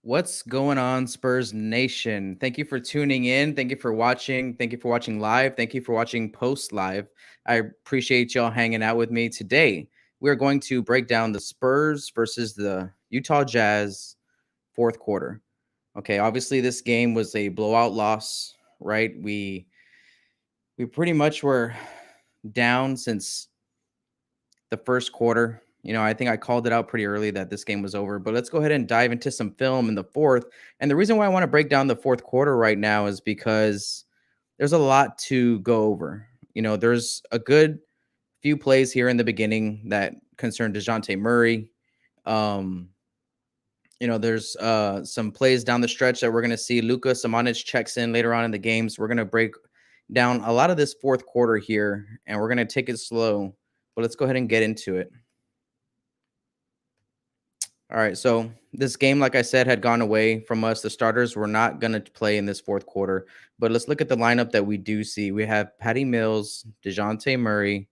What's going on, Spurs Nation? Thank you for tuning in. Thank you for watching. Thank you for watching live. Thank you for watching post live. I appreciate y'all hanging out with me today. We're going to break down the Spurs versus the Utah Jazz fourth quarter. Okay, obviously this game was a blowout loss, right? We pretty much were down since the first quarter. I think I called it out pretty early that this game was over, but let's go ahead and dive into some film in the fourth. And the reason why I want to break down the fourth quarter right now is because there's a lot to go over. There's a good few plays here in the beginning that concern Dejounte Murray. Um, there's some plays down the stretch that we're going to see. Luka Samanic checks in later on in the games. We're going to break down a lot of this fourth quarter here, and we're going to take it slow. But let's go ahead and get into it. All right, so this game, like I said, had gone away from us. The starters were not going to play in this fourth quarter, but let's look at the lineup that we do see. We have Patty Mills, Dejounte Murray,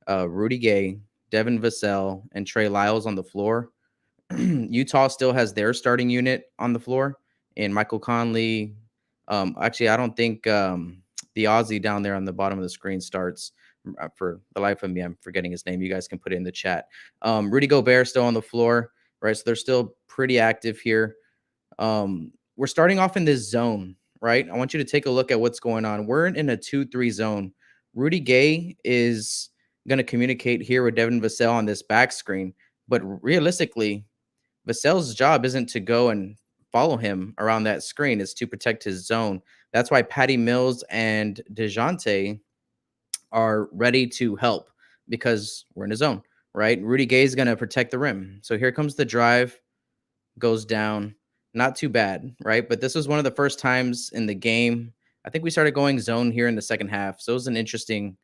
Rudy Gay, Devin Vassell, and Trey Lyles on the floor. Utah still has their starting unit on the floor, and Michael Conley. Actually, I don't think the Aussie down there on the bottom of the screen starts. For the life of me, I'm forgetting his name. You guys can put it in the chat. Rudy Gobert still on the floor. Right, so they're still pretty active here. We're starting off in this zone, right? I want you to take a look at what's going on. We're in a 2-3 zone. Rudy Gay is going to communicate here with Devin Vassell on this back screen, but realistically, Vassell's job isn't to go and follow him around that screen. It's to protect his zone. That's why Patty Mills and Dejounte are ready to help because we're in a zone. Right? Rudy Gay is going to protect the rim. So here comes the drive, goes down. Not too bad, right? But this was one of the first times in the game. I think we started going zone here in the second half. So it was an interesting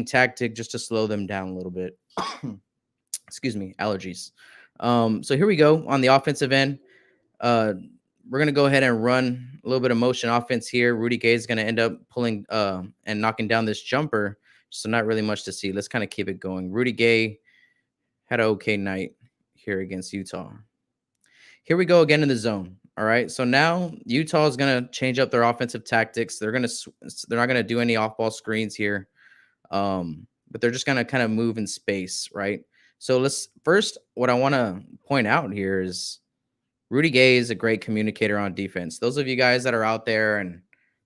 tactic just to slow them down a little bit. Excuse me, allergies. So here we go on the offensive end. We're going to go ahead and run a little bit of motion offense here. Rudy Gay is going to end up pulling and knocking down this jumper. So not really much to see. Let's kind of keep it going. Rudy Gay had an okay night here against Utah. Here we go again in the zone. All right. So now Utah is going to change up their offensive tactics. They're not going to do any off-ball screens here. But they're just going to kind of move in space, right? So what I want to point out here is Rudy Gay is a great communicator on defense. Those of you guys that are out there and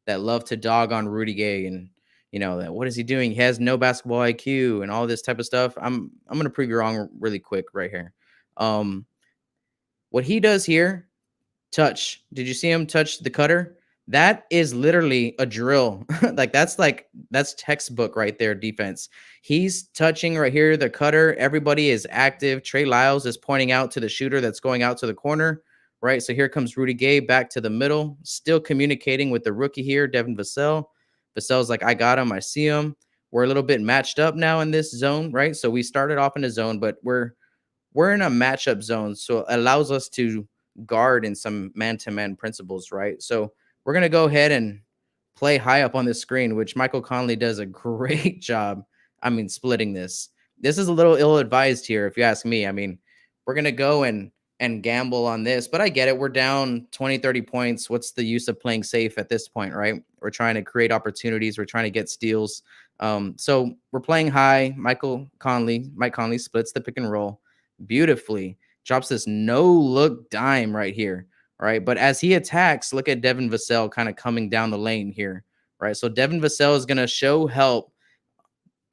that love to dog on Rudy Gay and that what is he doing? He has no basketball IQ and all this type of stuff. I'm going to prove you wrong really quick right here. What he does here, touch. Did you see him touch the cutter? That is literally a drill. That's textbook right there, defense. He's touching right here, the cutter. Everybody is active. Trey Lyles is pointing out to the shooter that's going out to the corner, right? So here comes Rudy Gay back to the middle, still communicating with the rookie here, Devin Vassell. Vassell's like, I got him. I see him. We're a little bit matched up now in this zone, right? So we started off in a zone, but we're in a matchup zone. So it allows us to guard in some man-to-man principles, right? So we're going to go ahead and play high up on the screen, which Michael Conley does a great job. Splitting this. This is a little ill-advised here, if you ask me. We're going to go and gamble on this, but I get it. We're down 20, 30 points. What's the use of playing safe at this point, right? We're trying to create opportunities. We're trying to get steals. So we're playing high. Mike Conley splits the pick and roll beautifully, drops this no-look dime right here, right? But as he attacks, look at Devin Vassell kind of coming down the lane here, right? So Devin Vassell is going to show help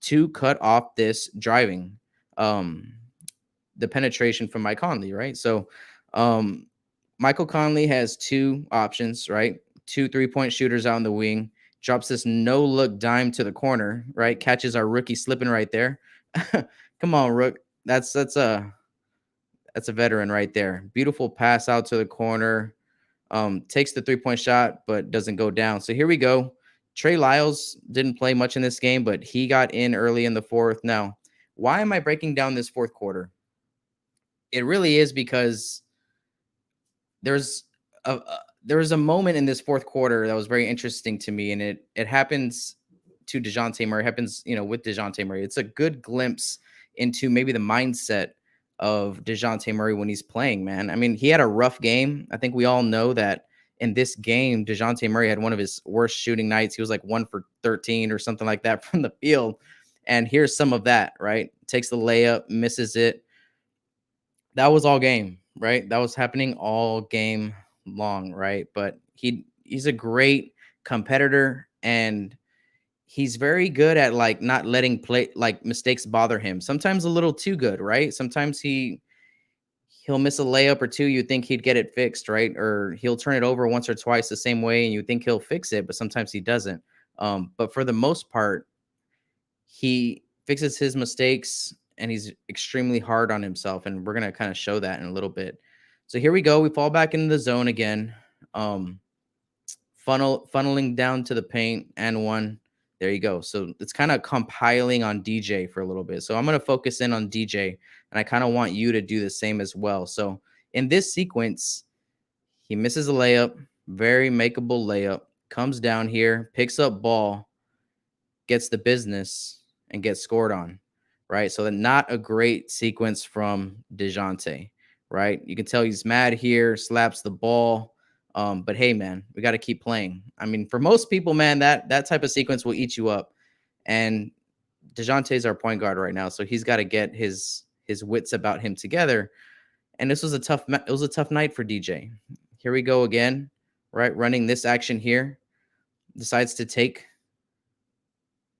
to cut off this driving, the penetration from Mike Conley, right? So Michael Conley has two options, right? 2 3-point shooters out in the wing, drops this no-look dime to the corner, right? Catches our rookie slipping right there. Come on, Rook. That's a veteran right there. Beautiful pass out to the corner. Takes the 3-point shot, but doesn't go down. So here we go. Trey Lyles didn't play much in this game, but he got in early in the fourth. Now, why am I breaking down this fourth quarter? It really is because there's a moment in this fourth quarter that was very interesting to me, and it happens to Dejounte Murray. Happens with Dejounte Murray. It's a good glimpse into maybe the mindset of Dejounte Murray when he's playing, man. I mean, he had a rough game. I think we all know that in this game, Dejounte Murray had one of his worst shooting nights. He was like 1 for 13 or something like that from the field. And here's some of that, right? Takes the layup, misses it. That was all game, right? That was happening all game long, right? But he's a great competitor, and he's very good at like not letting play like mistakes bother him. Sometimes a little too good, right? Sometimes he'll miss a layup or two, you think he'd get it fixed, right? Or he'll turn it over once or twice the same way and you think he'll fix it, but sometimes he doesn't. But for the most part, he fixes his mistakes and he's extremely hard on himself. And we're gonna kind of show that in a little bit. So here we go. We fall back into the zone again. Um, funneling down to the paint and one. There you go. So it's kind of compiling on DJ for a little bit. So I'm going to focus in on DJ, and I kind of want you to do the same as well. So in this sequence, he misses a layup, very makeable layup, comes down here, picks up ball, gets the business, and gets scored on, right? So not a great sequence from Dejounte, right? You can tell he's mad here, slaps the ball. But hey, man, we got to keep playing. I mean, for most people, man, that type of sequence will eat you up. And Dejounte's our point guard right now, so he's got to get his wits about him together. And this was a tough night for DJ. Here we go again, right? Running this action here, decides to take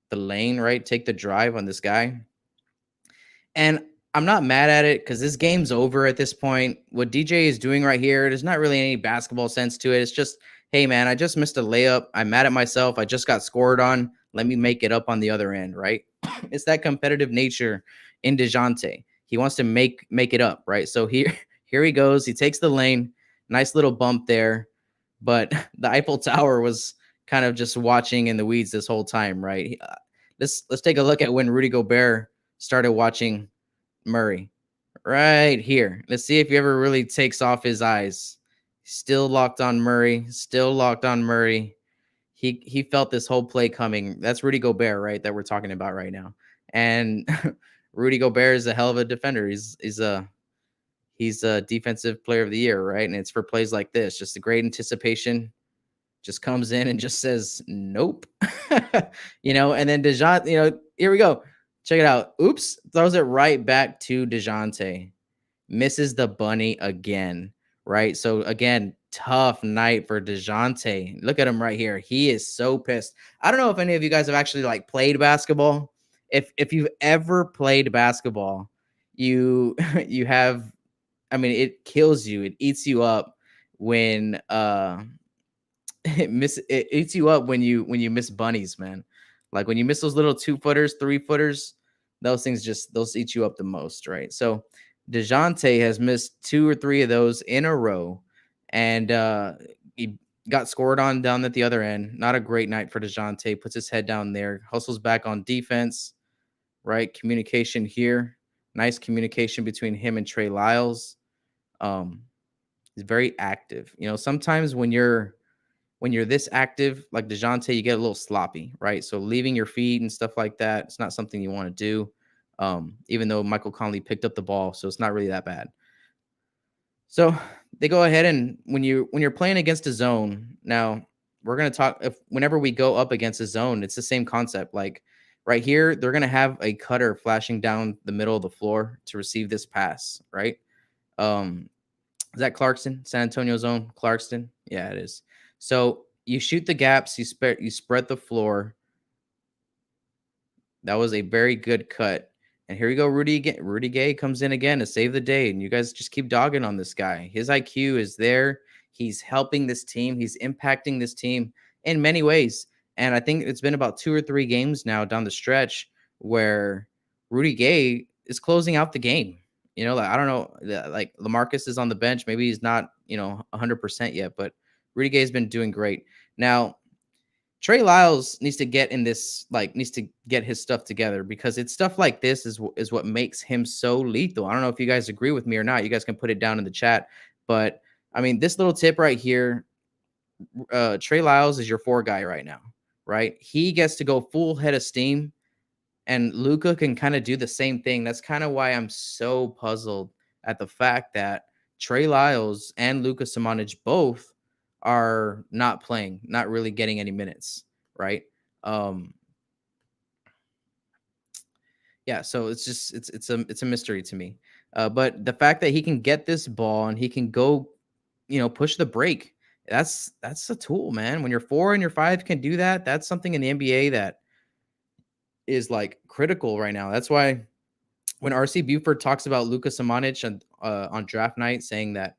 the lane, right? Take the drive on this guy. And I'm not mad at it because this game's over at this point. What DJ is doing right here, there's not really any basketball sense to it. It's just, hey, man, I just missed a layup. I'm mad at myself. I just got scored on. Let me make it up on the other end, right? It's that competitive nature in Dejounte. He wants to make it up, right? So here he goes. He takes the lane. Nice little bump there. But the Eiffel Tower was kind of just watching in the weeds this whole time, right? Let's take a look at when Rudy Gobert started watching Murray right here. Let's see if he ever really takes off his eyes. Still locked on Murray. Still locked on Murray. He felt this whole play coming. That's Rudy Gobert, right? That we're talking about right now. And Rudy Gobert is a hell of a defender. He's a defensive player of the year, right? And it's for plays like this. Just a great anticipation. Just comes in and just says nope. And then Dejounte, here we go. Check it out. Oops, throws it right back to Dejounte. Misses the bunny again, right? So again, tough night for Dejounte. Look at him right here. He is so pissed. I don't know if any of you guys have actually like played basketball. If you've ever played basketball, you you have, I mean, it kills you. It eats you up when it eats you up when you miss bunnies, man. Like when you miss those little 2-footers, 3-footers, those eat you up the most, right? So Dejounte has missed 2 or 3 of those in a row, and he got scored on down at the other end. Not a great night for Dejounte. Puts his head down there, hustles back on defense, right? Communication here, nice communication between him and Trey Lyles. He's very active. Sometimes when you're this active, like Dejounte, you get a little sloppy, right? So leaving your feet and stuff like that, it's not something you want to do. Even though Michael Conley picked up the ball, so it's not really that bad. So they go ahead, and when you're playing against a zone, now we're gonna talk. Whenever we go up against a zone, it's the same concept. Like right here, they're gonna have a cutter flashing down the middle of the floor to receive this pass, right? Um, is that Clarkson? San Antonio zone, Clarkson? Yeah, it is. So you shoot the gaps, you spread the floor. That was a very good cut. And here we go, Rudy again. Rudy Gay comes in again to save the day, and you guys just keep dogging on this guy. His IQ is there. He's helping this team. He's impacting this team in many ways. And I think it's been about 2 or 3 games now down the stretch where Rudy Gay is closing out the game. Like I don't know, like LaMarcus is on the bench. Maybe he's not, 100% yet, but Rudy Gay's been doing great. Now, Trey Lyles needs to get his stuff together, because it's stuff like this is what makes him so lethal. I don't know if you guys agree with me or not. You guys can put it down in the chat. But I mean, this little tip right here, Trey Lyles is your 4 guy right now, right? He gets to go full head of steam And Luca can kind of do the same thing. That's kind of why I'm so puzzled at the fact that Trey Lyles and Luka Samanic both are not playing, not really getting any minutes, right? Um, yeah, so it's a mystery to me. But the fact that he can get this ball and he can go, push the break, that's a tool, man. When your 4 and your 5 can do that, that's something in the NBA that is like critical right now. That's why when RC Buford talks about Luka Samanic on draft night, saying that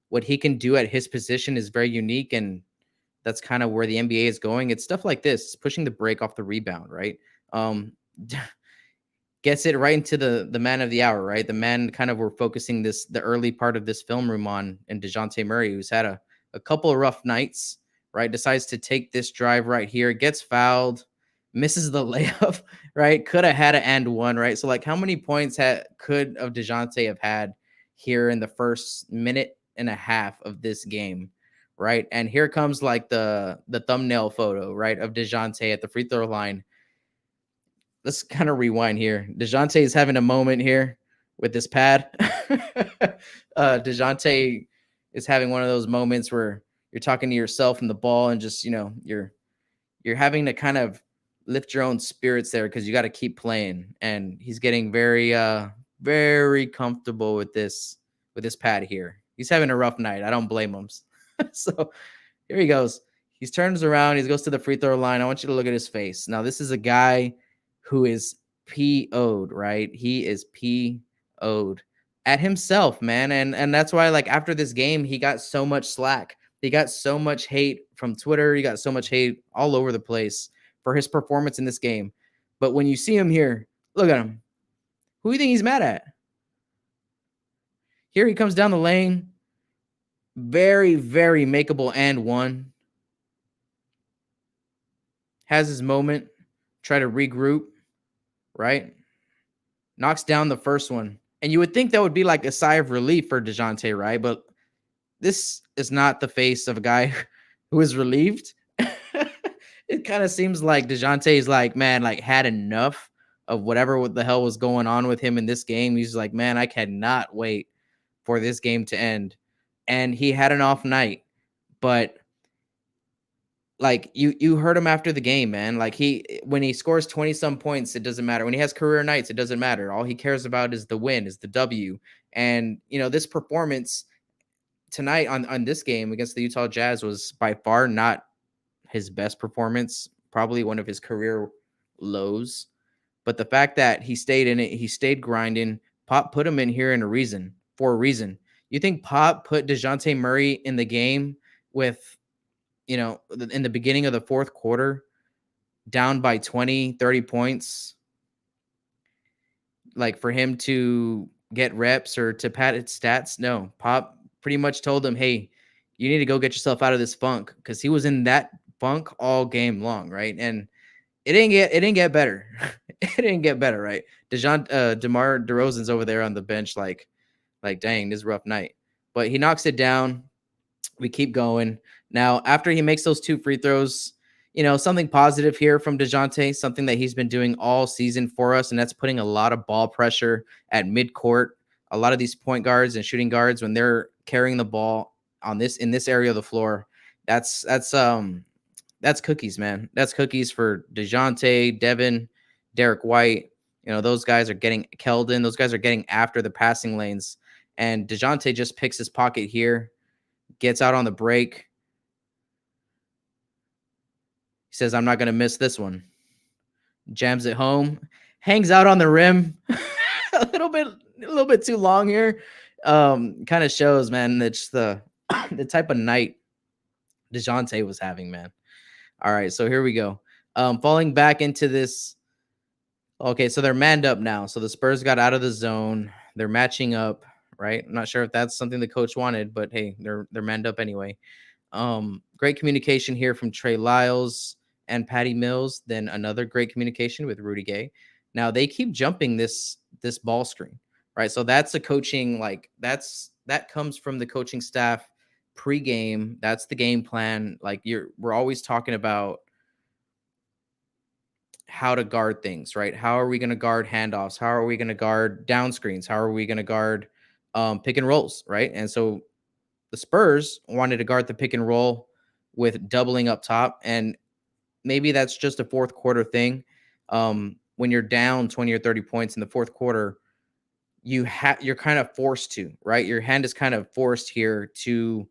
what he can do at his position is very unique, and that's kind of where the NBA is going. It's stuff like this, pushing the break off the rebound, right? Um, gets it right into the man of the hour, right? The man kind of we're focusing the early part of this film room on, and Dejounte Murray, who's had a couple of rough nights, right? Decides to take this drive right here, gets fouled, misses the layup, right? Could have had an and one, right? So like how many points could of Dejounte have had here in the first minute and a half of this game? Right. And here comes like the thumbnail photo, right, of Dejounte at the free throw line. Let's kind of rewind here. Dejounte is having a moment here with this pad. Dejounte is having one of those moments where you're talking to yourself and the ball, and just you're having to kind of lift your own spirits there because you got to keep playing. And he's getting very comfortable with this pad here. He's having a rough night. I don't blame him. So here he goes. He turns around. He goes to the free throw line. I want you to look at his face. Now, this is a guy who is PO'd, right? He is PO'd at himself, man. And that's why, like, after this game, he got so much slack. He got so much hate from Twitter. He got so much hate all over the place for his performance in this game. But when you see him here, look at him. Who do you think he's mad at? Here he comes down the lane. Very makeable and one. Has his moment, try to regroup, right? Knocks down the first one. And you would think that would be like a sigh of relief for Dejounte, right? But this is not the face of a guy who is relieved. It kind of seems like Dejounte is like, man, like had enough of what the hell was going on with him in this game. He's like, man, I cannot wait for this game to end. And he had an off night, but like you heard him after the game, man. Like when he scores 20 some points, it doesn't matter. When he has career nights, it doesn't matter. All he cares about is the win, is the W. And this performance tonight on this game against the Utah Jazz was by far not his best performance, probably one of his career lows. But the fact that he stayed in it, he stayed grinding. Pop put him in here for a reason. You think Pop put Dejounte Murray in the game with in the beginning of the fourth quarter, down by 20, 30 points, like for him to get reps or to pad its stats? No, Pop pretty much told him, hey, you need to go get yourself out of this funk, because he was in that funk all game long, right? And it didn't get better. It didn't get better, right? DeMar DeRozan's over there on the bench, like dang, this is a rough night. But he knocks it down. We keep going. Now, after he makes those two free throws, something positive here from Dejounte, something that he's been doing all season for us, and that's putting a lot of ball pressure at midcourt. A lot of these point guards and shooting guards, when they're carrying the ball in this area of the floor, that's cookies, man. That's cookies for Dejounte, Devin, Derek White. Those guys are getting Keldon. Those guys are getting after the passing lanes, and Dejounte just picks his pocket here, gets out on the break. He says, I'm not going to miss this one. Jams it home, hangs out on the rim a little bit too long here. Kind of shows, man, that's the type of night Dejounte was having, man. All right, so here we go. Falling back into this. Okay, so they're manned up now. So the Spurs got out of the zone. They're matching up, right? I'm not sure if that's something the coach wanted, but hey, they're manned up anyway. Great communication here from Trey Lyles and Patty Mills. Then another great communication with Rudy Gay. Now they keep jumping this ball screen, right? So that's a coaching, like that comes from the coaching staff pregame. That's the game plan. Like we're always talking about how to guard things, right? How are we going to guard handoffs? How are we going to guard down screens? How are we going to guard pick and rolls, right? And so the Spurs wanted to guard the pick and roll with doubling up top, and maybe that's just a fourth quarter thing. When you're down 20 or 30 points in the fourth quarter, you're kind of forced to, right? Your hand is kind of forced here to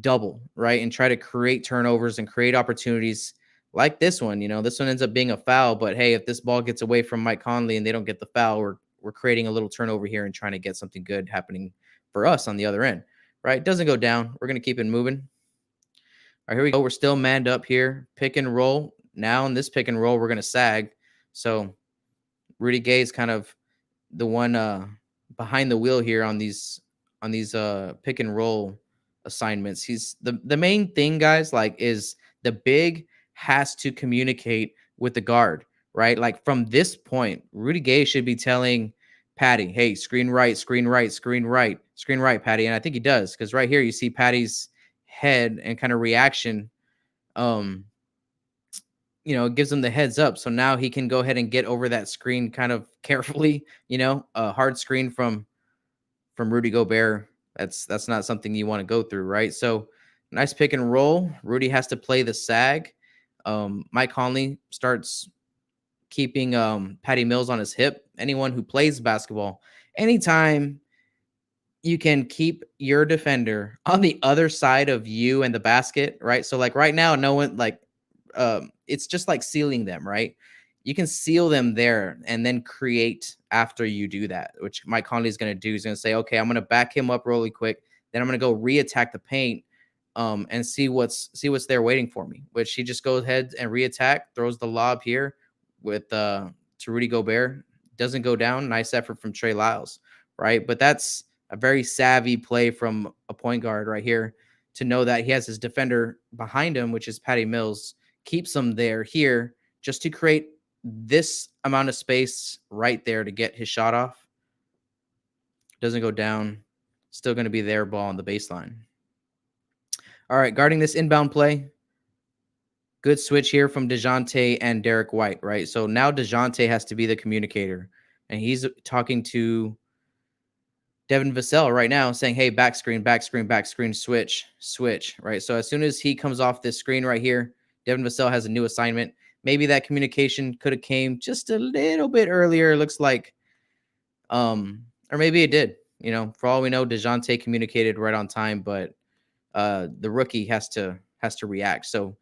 double, right? And try to create turnovers and create opportunities like this one. This one ends up being a foul, but hey, if this ball gets away from Mike Conley and they don't get the foul, we're creating a little turnover here and trying to get something good happening for us on the other end, right? Doesn't go down. We're going to keep it moving. All right, here we go. We're still manned up here. Pick and roll. Now in this pick and roll, we're going to sag. So Rudy Gay is kind of the one behind the wheel here on these pick and roll assignments. He's the main thing, guys, like, is the big has to communicate with the guard, right? Like, from this point, Rudy Gay should be telling Patty, hey, screen right, screen right, screen right, screen right, Patty. And I think he does, because right here you see Patty's head and kind of reaction. um it gives him the heads up. So now he can go ahead and get over that screen kind of carefully, a hard screen from Rudy Gobert. That's not something you want to go through, right? So nice pick and roll. Rudy has to play the sag. Mike Conley starts keeping Patty Mills on his hip. Anyone who plays basketball, anytime you can keep your defender on the other side of you and the basket, right? So like right now, no one, like, it's just like sealing them, right? You can seal them there and then create after you do that, which Mike Conley is going to do. He's going to say, okay, I'm going to back him up really quick. Then I'm going to go reattack the paint, and see what's there waiting for me, which he just goes ahead and reattack, throws the lob here with to Rudy Gobert. Doesn't go down. Nice effort from Trey Lyles, right? But that's a very savvy play from a point guard right here, to know that he has his defender behind him, which is Patty Mills, keeps him there here just to create this amount of space right there to get his shot off. Doesn't go down. Still going to be their ball on the baseline. All right, guarding this inbound play. Good switch here from Dejounte and Derek White, right? So now Dejounte has to be the communicator, and he's talking to Devin Vassell right now, saying, hey, back screen, back screen, back screen, switch, right? So as soon as he comes off this screen right here, Devin Vassell has a new assignment. Maybe that communication could have came just a little bit earlier. It looks like, or maybe it did. For all we know, Dejounte communicated right on time, but the rookie has to react. So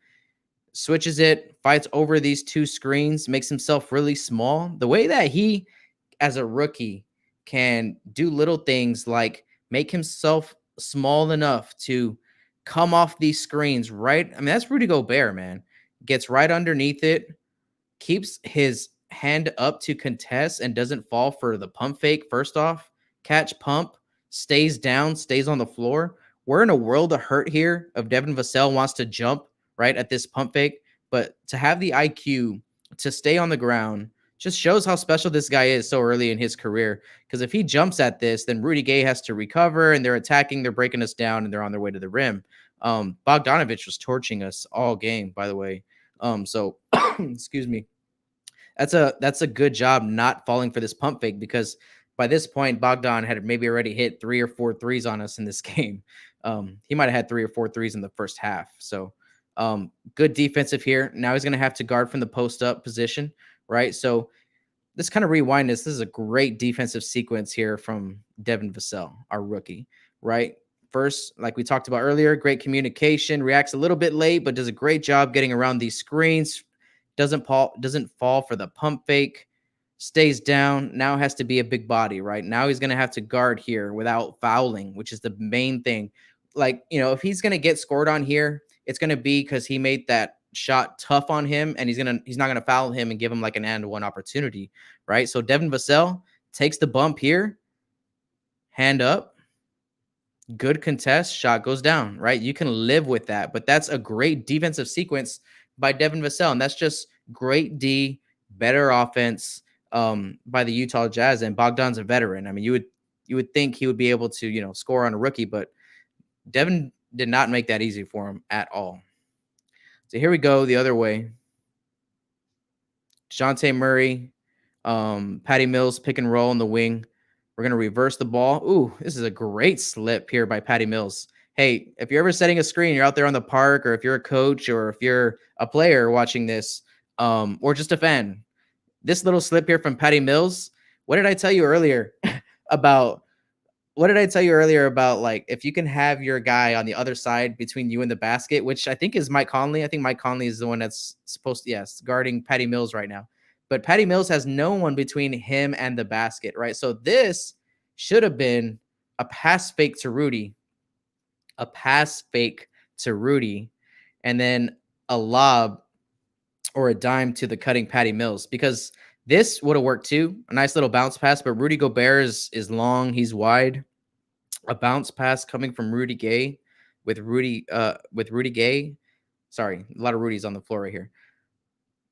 switches it, fights over these two screens, makes himself really small. The way that he, as a rookie, can do little things like make himself small enough to come off these screens, right? I mean, that's Rudy Gobert, man. Gets right underneath it, keeps his hand up to contest and doesn't fall for the pump fake. First off, catch, pump, stays down, stays on the floor. We're in a world of hurt here of Devin Vassell wants to jump right at this pump fake, but to have the IQ to stay on the ground just shows how special this guy is so early in his career. Because if he jumps at this, then Rudy Gay has to recover, and they're attacking, they're breaking us down, and they're on their way to the rim. Bogdanovich was torching us all game, by the way. So excuse me. That's a good job not falling for this pump fake, because by this point, Bogdan had maybe already hit 3 or 4 threes on us in this game. He might have had 3 or 4 threes in the first half. So good defensive here. Now he's going to have to guard from the post up position, right? So let's kind of rewind this. This is a great defensive sequence here from Devin Vassell, our rookie, right? First, like we talked about earlier, great communication, reacts a little bit late, but does a great job getting around these screens. Doesn't fall for the pump fake, stays down. Now has to be a big body, right? Now he's going to have to guard here without fouling, which is the main thing. Like, if he's going to get scored on here, it's going to be because he made that shot tough on him, and he's not going to foul him and give him like an and one opportunity, right? So Devin Vassell takes the bump here, hand up, good contest, shot goes down, right? You can live with that, but that's a great defensive sequence by Devin Vassell, and that's just great D, better offense by the Utah Jazz. And Bogdan's a veteran. I mean, you would think he would be able to score on a rookie, but Devin did not make that easy for him at all. So here we go the other way. Dejounte Murray, Patty Mills pick and roll in the wing. We're gonna reverse the ball. Ooh, this is a great slip here by Patty Mills. Hey, if you're ever setting a screen, you're out there on the park, or if you're a coach, or if you're a player watching this, or just a fan, this little slip here from Patty Mills. What did I tell you earlier about what did I tell you earlier about, like, if you can have your guy on the other side between you and the basket, which I think is Mike Conley. I think Mike Conley is the one that's supposed to, yes, guarding Patty Mills right now. But Patty Mills has no one between him and the basket, right? So this should have been a pass fake to Rudy, a pass fake to Rudy, and then a lob or a dime to the cutting Patty Mills, because this would have worked too. A nice little bounce pass, but Rudy Gobert is long, he's wide. A bounce pass coming from Rudy Gay with Rudy Gay. Sorry, a lot of Rudy's on the floor right here.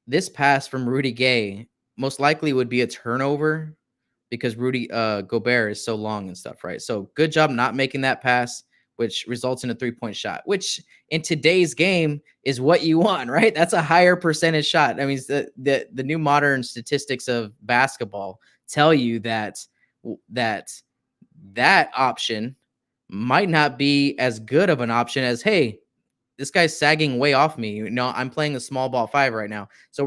This pass from Rudy Gay most likely would be a turnover because Rudy Gobert is so long and stuff, right? So good job not making that pass, which results in a 3-point shot, which in today's game is what you want, right? That's a higher percentage shot. I mean, the new modern statistics of basketball tell you that that option might not be as good of an option as, hey, this guy's sagging way off me. You know, I'm playing a small ball 5 right now. So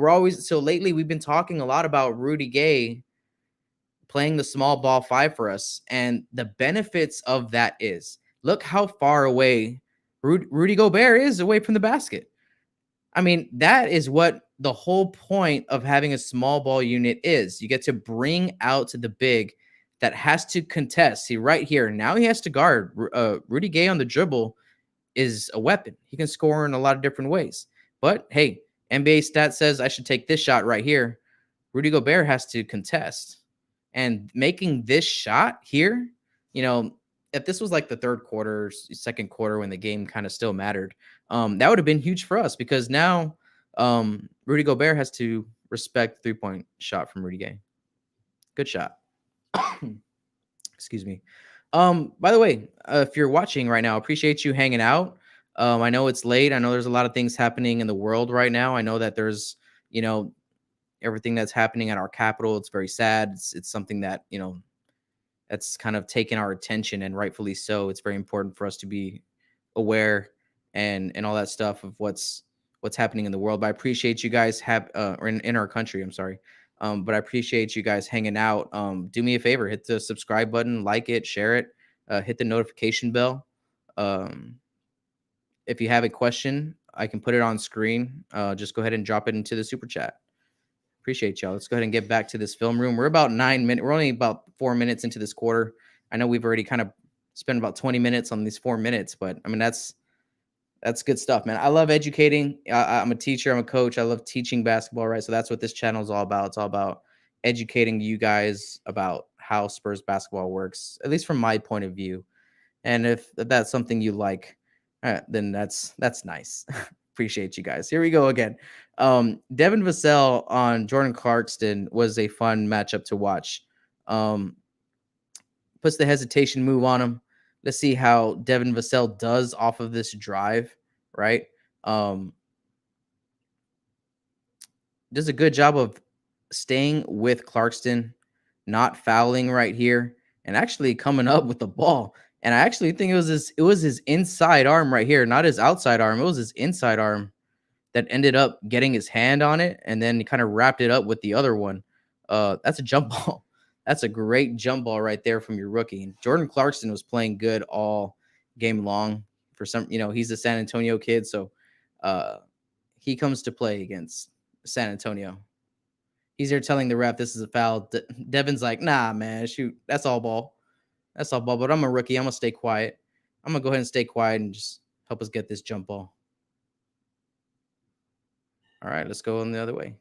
lately we've been talking a lot about Rudy Gay playing the small ball 5 for us. And the benefits of that is, look how far away Rudy Gobert is away from the basket. I mean, that is what the whole point of having a small ball unit is. You get to bring out the big that has to contest. See, right here, now he has to guard. Rudy Gay on the dribble is a weapon. He can score in a lot of different ways. But hey, NBA stat says I should take this shot right here. Rudy Gobert has to contest. And making this shot here, you know, if this was like the third quarter, second quarter, when the game kind of still mattered, that would have been huge for us, because now Rudy Gobert has to respect 3-point shot from Rudy Gay. Good shot. Excuse me. By the way, if you're watching right now, appreciate you hanging out. I know it's late. I know there's a lot of things happening in the world right now. I know that there's, you know, everything that's happening at our capital. It's very sad. It's something that, you know, that's kind of taken our attention, and rightfully so. It's very important for us to be aware and all that stuff of what's happening in the world. But I appreciate you guys or in our country. I'm sorry. But I appreciate you guys hanging out. Do me a favor, hit the subscribe button, like it, share it, hit the notification bell. If you have a question, I can put it on screen. Just go ahead and drop it into the super chat. Appreciate y'all. Let's go ahead and get back to this film room. We're about 9 minutes. We're only about 4 minutes into this quarter. I know we've already kind of spent about 20 minutes on these 4 minutes, but I mean, that's good stuff, man. I love educating. I'm a teacher. I'm a coach. I love teaching basketball, right? So that's what this channel is all about. It's all about educating you guys about how Spurs basketball works, at least from my point of view. And if that's something you like, then that's nice. Appreciate you guys. Here we go again. Devin Vassell on Jordan Clarkson was a fun matchup to watch. Puts the hesitation move on him. Let's see how Devin Vassell does off of this drive, right? Does a good job of staying with Clarkson, not fouling right here, and actually coming up with the ball. And I actually think it was his inside arm right here, not his outside arm. It was his inside arm that ended up getting his hand on it, and then he kind of wrapped it up with the other one. That's a jump ball. That's a great jump ball right there from your rookie. And Jordan Clarkson was playing good all game long. For some, you know, he's a San Antonio kid, so he comes to play against San Antonio. He's there telling the ref this is a foul. Devin's like, nah, man, shoot, that's all ball. That's all ball. But I'm a rookie. I'm gonna stay quiet. I'm gonna go ahead and stay quiet and just help us get this jump ball. All right, let's go on the other way.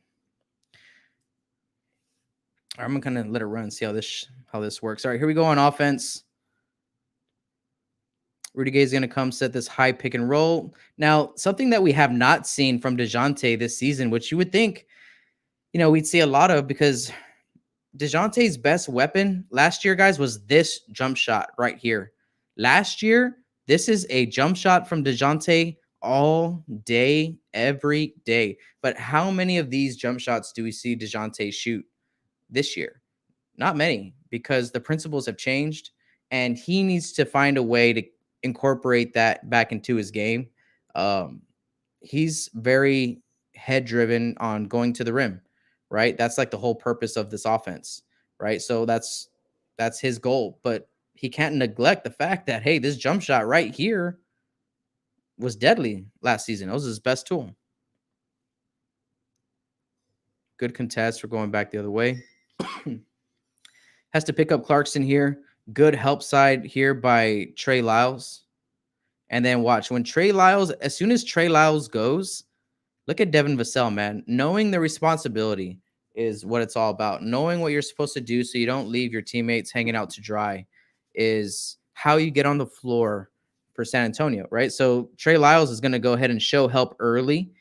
All right, I'm gonna kind of let it run and see how this works. All right, here we go on offense. Rudy Gay is going to come set this high pick and roll. Now, something that we have not seen from Dejounte this season, which you would think, you know, we'd see a lot of, because Dejounte's best weapon last year, guys, was this jump shot right here. Last year, this is a jump shot from Dejounte all day, every day. But how many of these jump shots do we see Dejounte shoot this year? Not many, because the principles have changed and he needs to find a way to incorporate that back into his game. Um, he's very head driven on going to the rim, right? That's like the whole purpose of this offense, right? So that's his goal, but he can't neglect the fact that hey, this jump shot right here was deadly last season. It was his best tool. Good contest. We're going back the other way. Has to pick up Clarkson here. Good help side here by Trey Lyles. And then watch when Trey Lyles, as soon as Trey Lyles goes, look at Devin Vassell, man. Knowing the responsibility is what it's all about. Knowing what you're supposed to do so you don't leave your teammates hanging out to dry is how you get on the floor for San Antonio, right? So Trey Lyles is going to go ahead and show help early,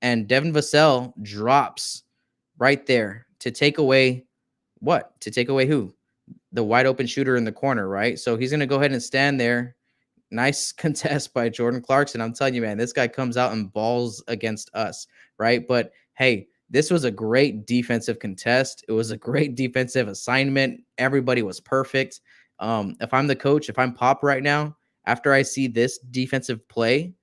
and Devin Vassell drops right there to take away what? To take away who? The wide open shooter in the corner, right? So he's going to go ahead and stand there. Nice contest by Jordan Clarkson. I'm telling you, man, this guy comes out and balls against us, right? But hey, this was a great defensive contest. It was a great defensive assignment. Everybody was perfect. If I'm the coach, if I'm Pop right now, after I see this defensive play,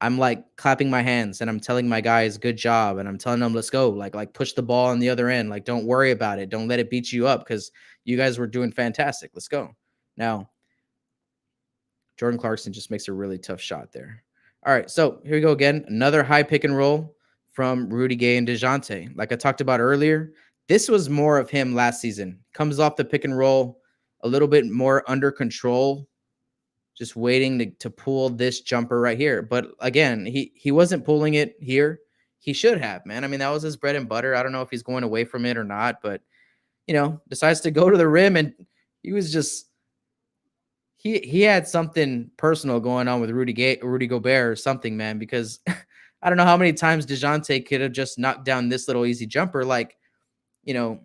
I'm like clapping my hands and I'm telling my guys, good job. And I'm telling them, let's go. Like push the ball on the other end. Like, don't worry about it. Don't let it beat you up because you guys were doing fantastic. Let's go. Now, Jordan Clarkson just makes a really tough shot there. All right. So here we go again. Another high pick and roll from Rudy Gay and Dejounte. Like I talked about earlier, this was more of him last season. Comes off the pick and roll, a little bit more under control, just waiting to pull this jumper right here. But again, he wasn't pulling it here. He should have, man. I mean, that was his bread and butter. I don't know if he's going away from it or not, but decides to go to the rim, and he was just he had something personal going on with Rudy Gobert or something, man, because I don't know how many times DeJounte could have just knocked down this little easy jumper like, you know,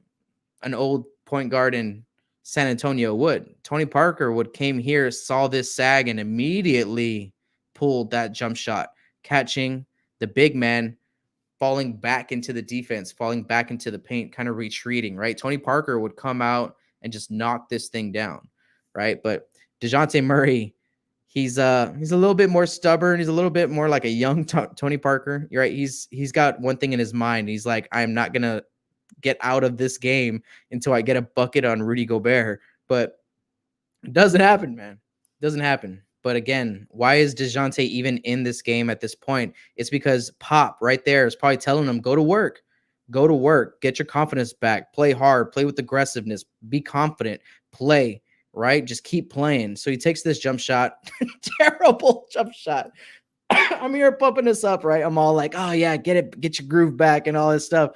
an old point guard in San Antonio would. Tony Parker came here, saw this sag, and immediately pulled that jump shot, catching the big man, falling back into the defense, falling back into the paint, kind of retreating, right? Tony Parker would come out and just knock this thing down, right? But Dejounte Murray, he's a little bit more stubborn. He's a little bit more like a young Tony Parker. You're right. He's got one thing in his mind. He's like, I'm not gonna get out of this game until I get a bucket on Rudy Gobert. But it doesn't happen, man. It doesn't happen. But again, why is DeJounte even in this game at this point? It's because Pop right there is probably telling him, go to work. Go to work. Get your confidence back. Play hard. Play with aggressiveness. Be confident. Play, right? Just keep playing. So he takes this jump shot. Terrible jump shot. I'm here pumping this up, right? I'm all like, oh, yeah, get your groove back and all this stuff.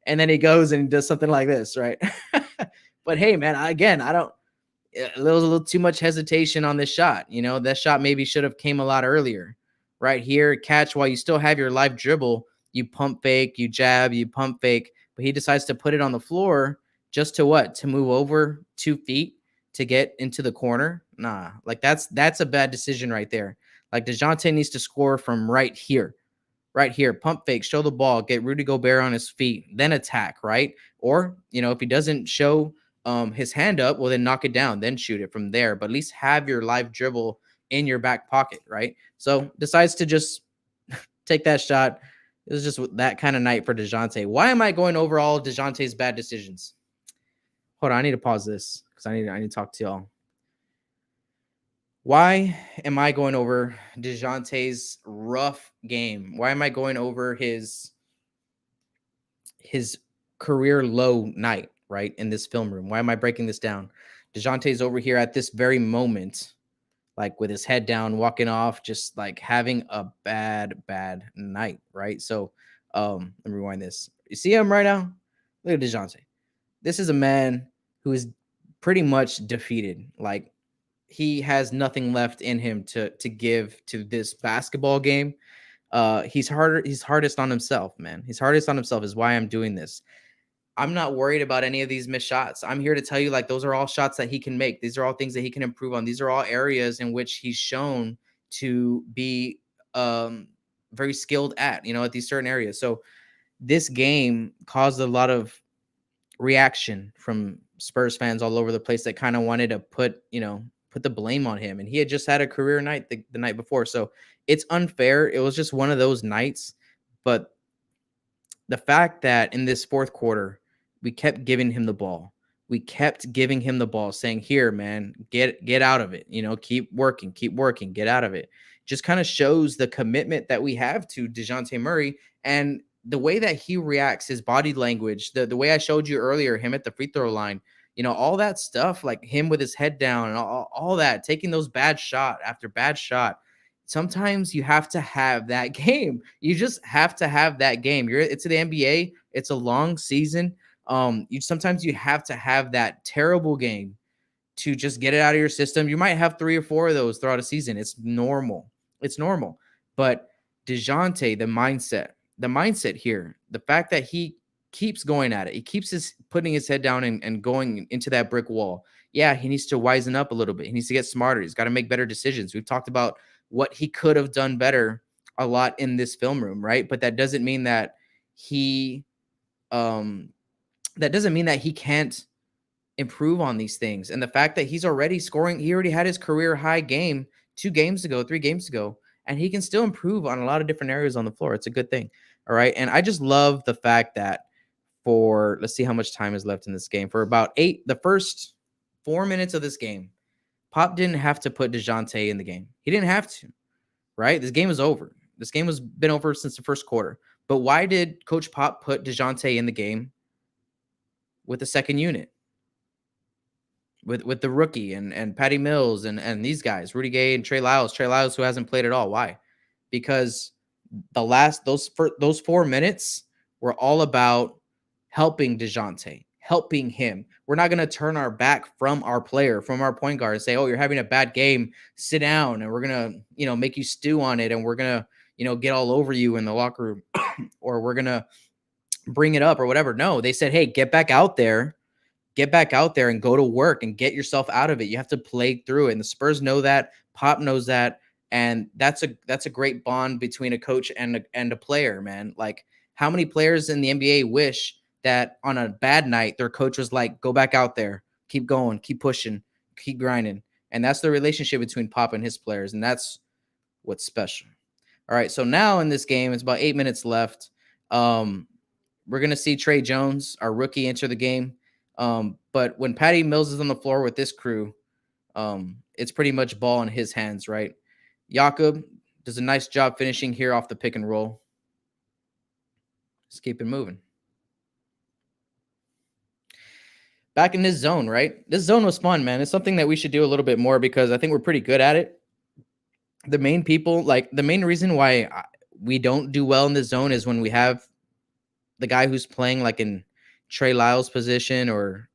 And then he goes and does something like this, right? But hey, man, I don't. A little too much hesitation on this shot. That shot maybe should have came a lot earlier. Right here, catch while you still have your live dribble. You pump fake, you jab, you pump fake. But he decides to put it on the floor just to what? To move over 2 feet to get into the corner? Nah, like that's a bad decision right there. Like DeJounte needs to score from right here. Right here, pump fake, show the ball, get Rudy Gobert on his feet, then attack, right? Or, if he doesn't show his hand up, well, then knock it down, then shoot it from there. But at least have your live dribble in your back pocket, right? So decides to just take that shot. It was just that kind of night for DeJounte. Why am I going over all of DeJounte's bad decisions? Hold on, I need to pause this because I need to talk to y'all. Why am I going over DeJounte's rough game? Why am I going over his career low night, right, in this film room? Why am I breaking this down? DeJounte's over here at this very moment, like with his head down, walking off, just like having a bad night, right? So let me rewind this. You see him right now? Look at DeJounte. This is a man who is pretty much defeated. Like, he has nothing left in him to give to this basketball game. He's hardest on himself, man. He's hardest on himself is why I'm doing this. I'm not worried about any of these missed shots. I'm here to tell you, like, those are all shots that he can make. These are all things that he can improve on. These are all areas in which he's shown to be very skilled at, at these certain areas. So this game caused a lot of reaction from Spurs fans all over the place that kind of wanted to put the blame on him. And he had just had a career night the night before. So it's unfair. It was just one of those nights. But the fact that in this fourth quarter, we kept giving him the ball. We kept giving him the ball, saying, "Here, man, get out of it. Keep working, get out of it." Just kind of shows the commitment that we have to Dejounte Murray and the way that he reacts, his body language, the way I showed you earlier, him at the free throw line, all that stuff, like him with his head down and all that, taking those bad shot after bad shot. Sometimes you have to have that game. You just have to have that game. It's the NBA. It's a long season. Sometimes you have to have that terrible game to just get it out of your system. You might have 3 or 4 of those throughout a season. It's normal. It's normal. But Dejounte, the mindset here, the fact that he keeps going at it, he keeps putting his head down and going into that brick wall. Yeah, he needs to wisen up a little bit. He needs to get smarter. He's got to make better decisions. We've talked about what he could have done better a lot in this film room, right? But that doesn't mean that he can't improve on these things. And the fact that he's already scoring, he already had his career high game 3 games ago, and he can still improve on a lot of different areas on the floor. It's a good thing. All right. And I just love the fact that let's see how much time is left in this game. For about the first 4 minutes of this game, Pop didn't have to put Dejounte in the game. He didn't have to, right? This game is over. This game has been over since the first quarter. But why did Coach Pop put Dejounte in the game with the second unit? With the rookie and Patty Mills and these guys, Rudy Gay and Trey Lyles, who hasn't played at all. Why? Because those 4 minutes were all about helping Dejounte, helping him. We're not going to turn our back from our player, from our point guard, and say, "Oh, you're having a bad game. Sit down, and we're going to, make you stew on it, and we're going to, get all over you in the locker room, or we're going to bring it up or whatever." No, they said, "Hey, get back out there and go to work and get yourself out of it. You have to play through it." And the Spurs know that. Pop knows that. And that's a great bond between a coach and a player, man. Like, how many players in the NBA wish that on a bad night, their coach was like, "Go back out there, keep going, keep pushing, keep grinding." And that's the relationship between Pop and his players. And that's what's special. All right. So now in this game, it's about 8 minutes left. We're going to see Trey Jones, our rookie, enter the game. But when Patty Mills is on the floor with this crew, it's pretty much ball in his hands, right? Jakob does a nice job finishing here off the pick and roll. Just keep it moving. Back in this zone, right? This zone was fun, man. It's something that we should do a little bit more because I think we're pretty good at it. The main reason why we don't do well in this zone is when we have the guy who's playing like in Trey Lyles' position or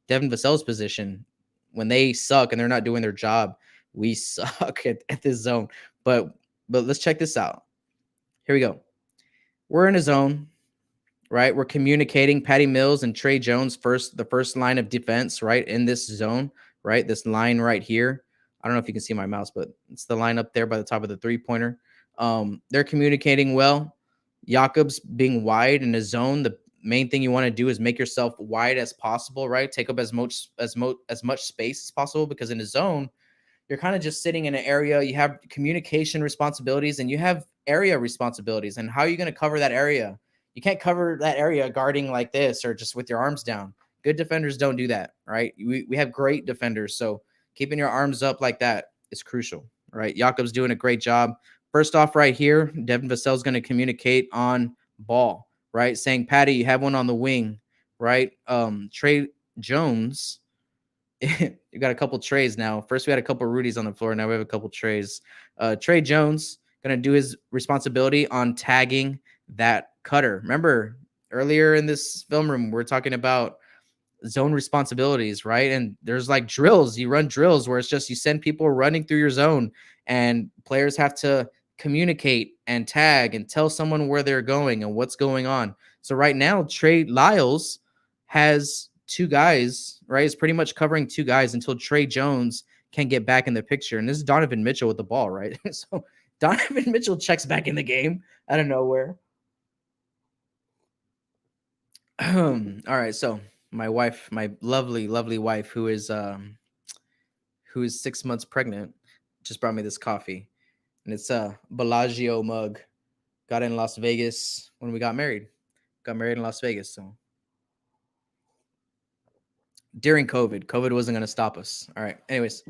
Devin Vassell's position. When they suck and they're not doing their job, we suck at this zone. But let's check this out. Here we go. We're in a zone, right? We're communicating Patty Mills and Trey Jones the first line of defense, right, in this zone, right? This line right here. I don't know if you can see my mouse, but it's the line up there by the top of the three-pointer. They're communicating well. Jakob's being wide in a zone. The main thing you want to do is make yourself wide as possible, right? Take up as much space as possible, because in a zone, you're kind of just sitting in an area. You have communication responsibilities and you have area responsibilities. And how are you going to cover that area? You can't cover that area guarding like this or just with your arms down. Good defenders don't do that, right? We have great defenders. So keeping your arms up like that is crucial, right? Jakob's doing a great job. First off, right here, Devin Vassell's going to communicate on ball, right? Saying, "Patty, you have one on the wing," right? Trey Jones, you got a couple Treys now. First, we had a couple Rudies on the floor. Now we have a couple Treys. Trey Jones going to do his responsibility on tagging that cutter. Remember, earlier in this film room, we're talking about zone responsibilities, right? And there's like drills. You run drills where it's just you send people running through your zone and players have to communicate and tag and tell someone where they're going and what's going on. So right now, Trey Lyles has 2 guys, right? Is pretty much covering 2 guys until Trey Jones can get back in the picture. And this is Donovan Mitchell with the ball, right? So Donovan Mitchell checks back in the game out of nowhere. All right, so my wife, my lovely, lovely wife, who is 6 months pregnant, just brought me this coffee, and it's a Bellagio mug. Got it in Las Vegas when we got married. Got married in Las Vegas, so during COVID. COVID wasn't going to stop us. All right. Anyways,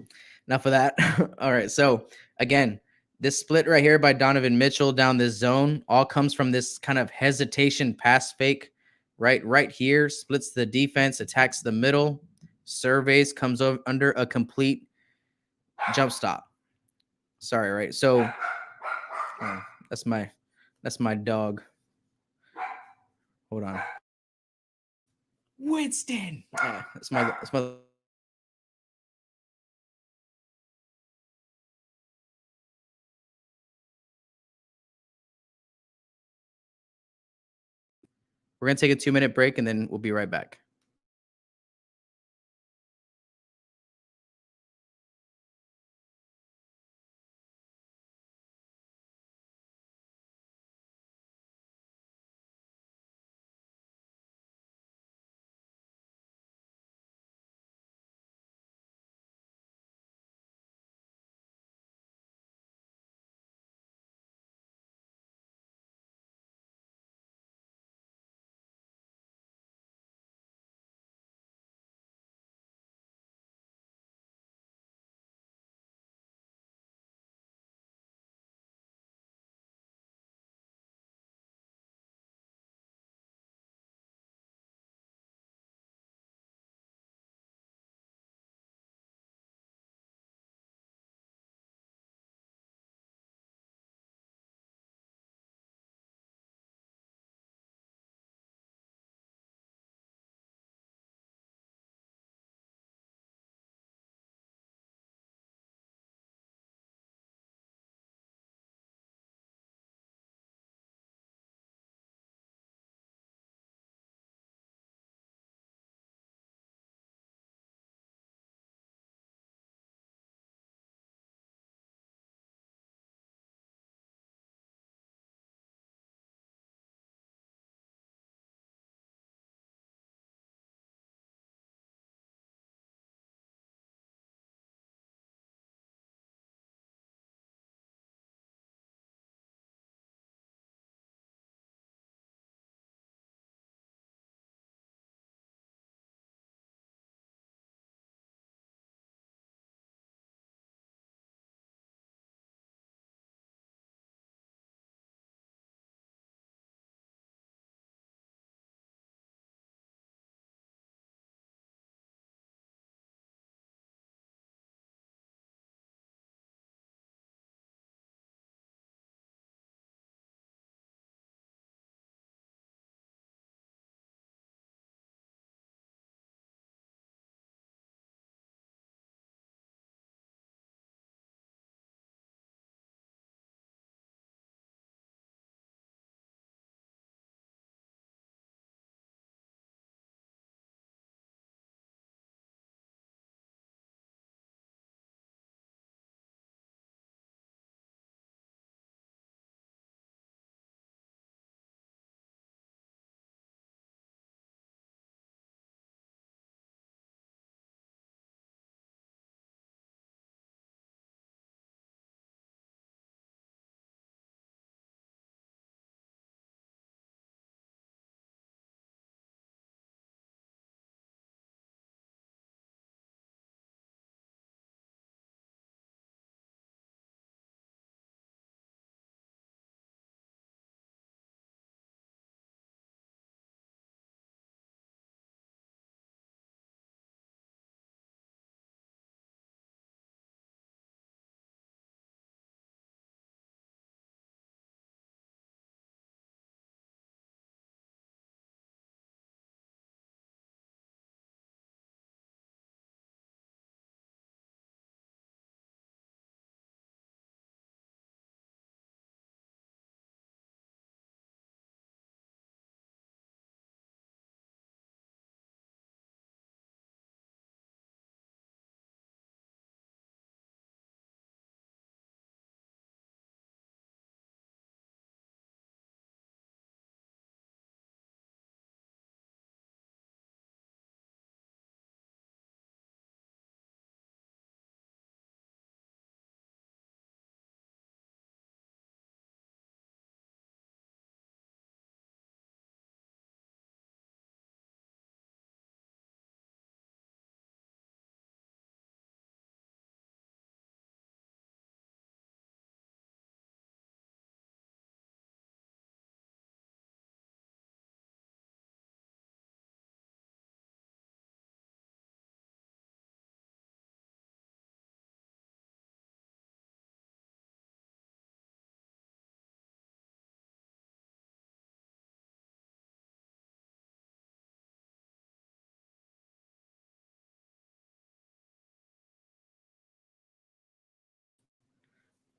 enough of that. All right. So again, this split right here by Donovan Mitchell down this zone all comes from this kind of hesitation pass fake, right here, splits the defense, attacks the middle, surveys, comes under a complete jump stop. Sorry, right? So that's my dog. Hold on. Winston. That's my We're gonna take a 2-minute break and then we'll be right back.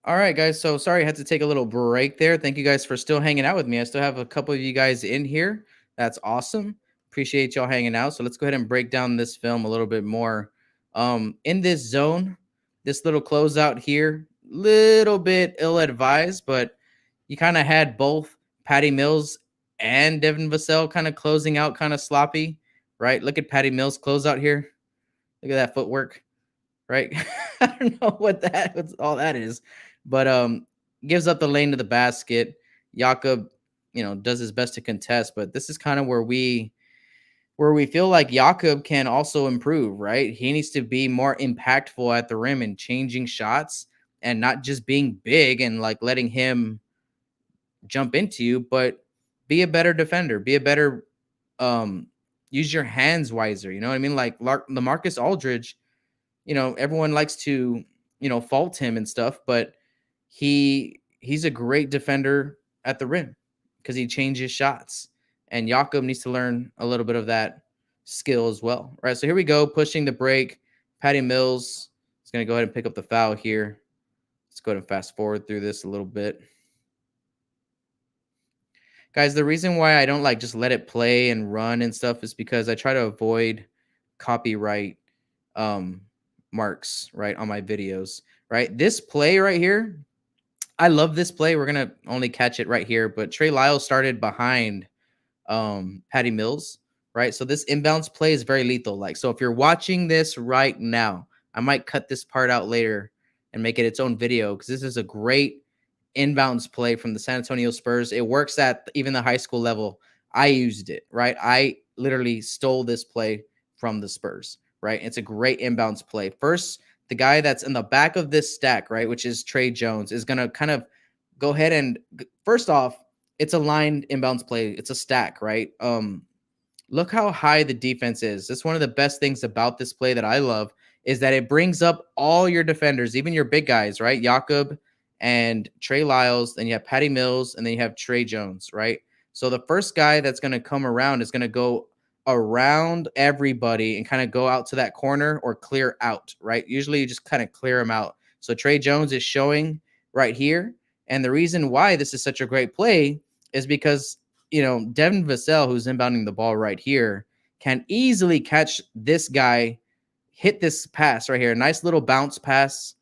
All right, guys. So sorry I had to take a little break there. Thank you guys for still hanging out with me. I still have a couple of you guys in here. That's awesome. Appreciate y'all hanging out. So let's go ahead and break down this film a little bit more. In this zone, this little closeout here, little bit ill-advised, but you kind of had both Patty Mills and Devin Vassell kind of closing out kind of sloppy, right? Look at Patty Mills close out here. Look at that footwork, right? I don't know what all that is, but gives up the lane to the basket. Jakob, does his best to contest, but this is kind of where we feel like Jakob can also improve, right? He needs to be more impactful at the rim and changing shots and not just being big and like letting him jump into you, but be a better defender, be a better um use your hands wiser. You know what I mean? Like LaMarcus Aldridge, everyone likes to, fault him and stuff, but he's a great defender at the rim because he changes shots. And Jakob needs to learn a little bit of that skill as well. Right. So here we go, pushing the break. Patty Mills is going to go ahead and pick up the foul here. Let's go ahead and fast forward through this a little bit. Guys, the reason why I don't like just let it play and run and stuff is because I try to avoid copyright um marks, right, on my videos, right? This play right here, I love this play. We're gonna only catch it right here, but Trey Lyles started behind Patty Mills, right? So this inbounds play is very lethal. Like, so if you're watching this right now, I might cut this part out later and make it its own video because this is a great inbounds play from the San Antonio Spurs. It works at even the high school level. I used it, right? I literally stole this play from the Spurs, right? It's a great inbounds play. First, the guy that's in the back of this stack, right, which is Trey Jones, is going to kind of go ahead and first off, it's a lined inbounds play. It's a stack, right? Look how high the defense is. That's one of the best things about this play that I love is that it brings up all your defenders, even your big guys, right? Jakob and Trey Lyles, then you have Patty Mills, and then you have Trey Jones, right? So the first guy that's going to come around is going to go around everybody and kind of go out to that corner or clear out, right? Usually you just kind of clear them out. So Trey Jones is showing right here. And the reason why this is such a great play is because, Devin Vassell, who's inbounding the ball right here, can easily catch this guy, hit this pass right here. Nice little bounce pass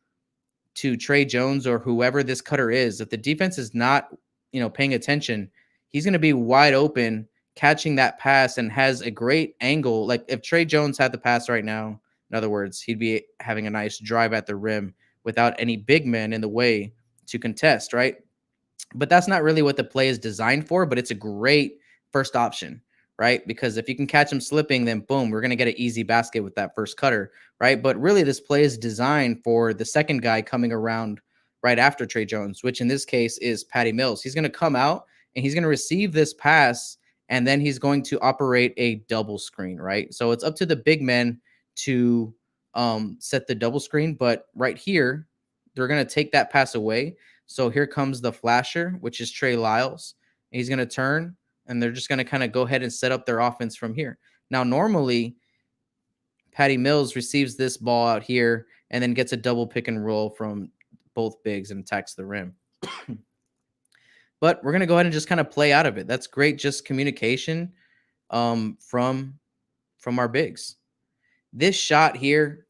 to Trey Jones or whoever this cutter is. If the defense is not, paying attention, he's going to be wide open catching that pass and has a great angle. Like if Trey Jones had the pass right now, in other words, he'd be having a nice drive at the rim without any big men in the way to contest, right? But that's not really what the play is designed for, but it's a great first option, right? Because if you can catch him slipping, then boom, we're going to get an easy basket with that first cutter, right? But really, this play is designed for the second guy coming around right after Trey Jones, which in this case is Patty Mills. He's going to come out and he's going to receive this pass, and then he's going to operate a double screen, right? So it's up to the big men to set the double screen, but right here, they're going to take that pass away. So here comes the flasher, which is Trey Lyles. He's going to turn, and they're just going to kind of go ahead and set up their offense from here. Now, normally, Patty Mills receives this ball out here and then gets a double pick and roll from both bigs and attacks the rim. But we're going to go ahead and just kind of play out of it. That's great, just communication from our bigs. This shot here,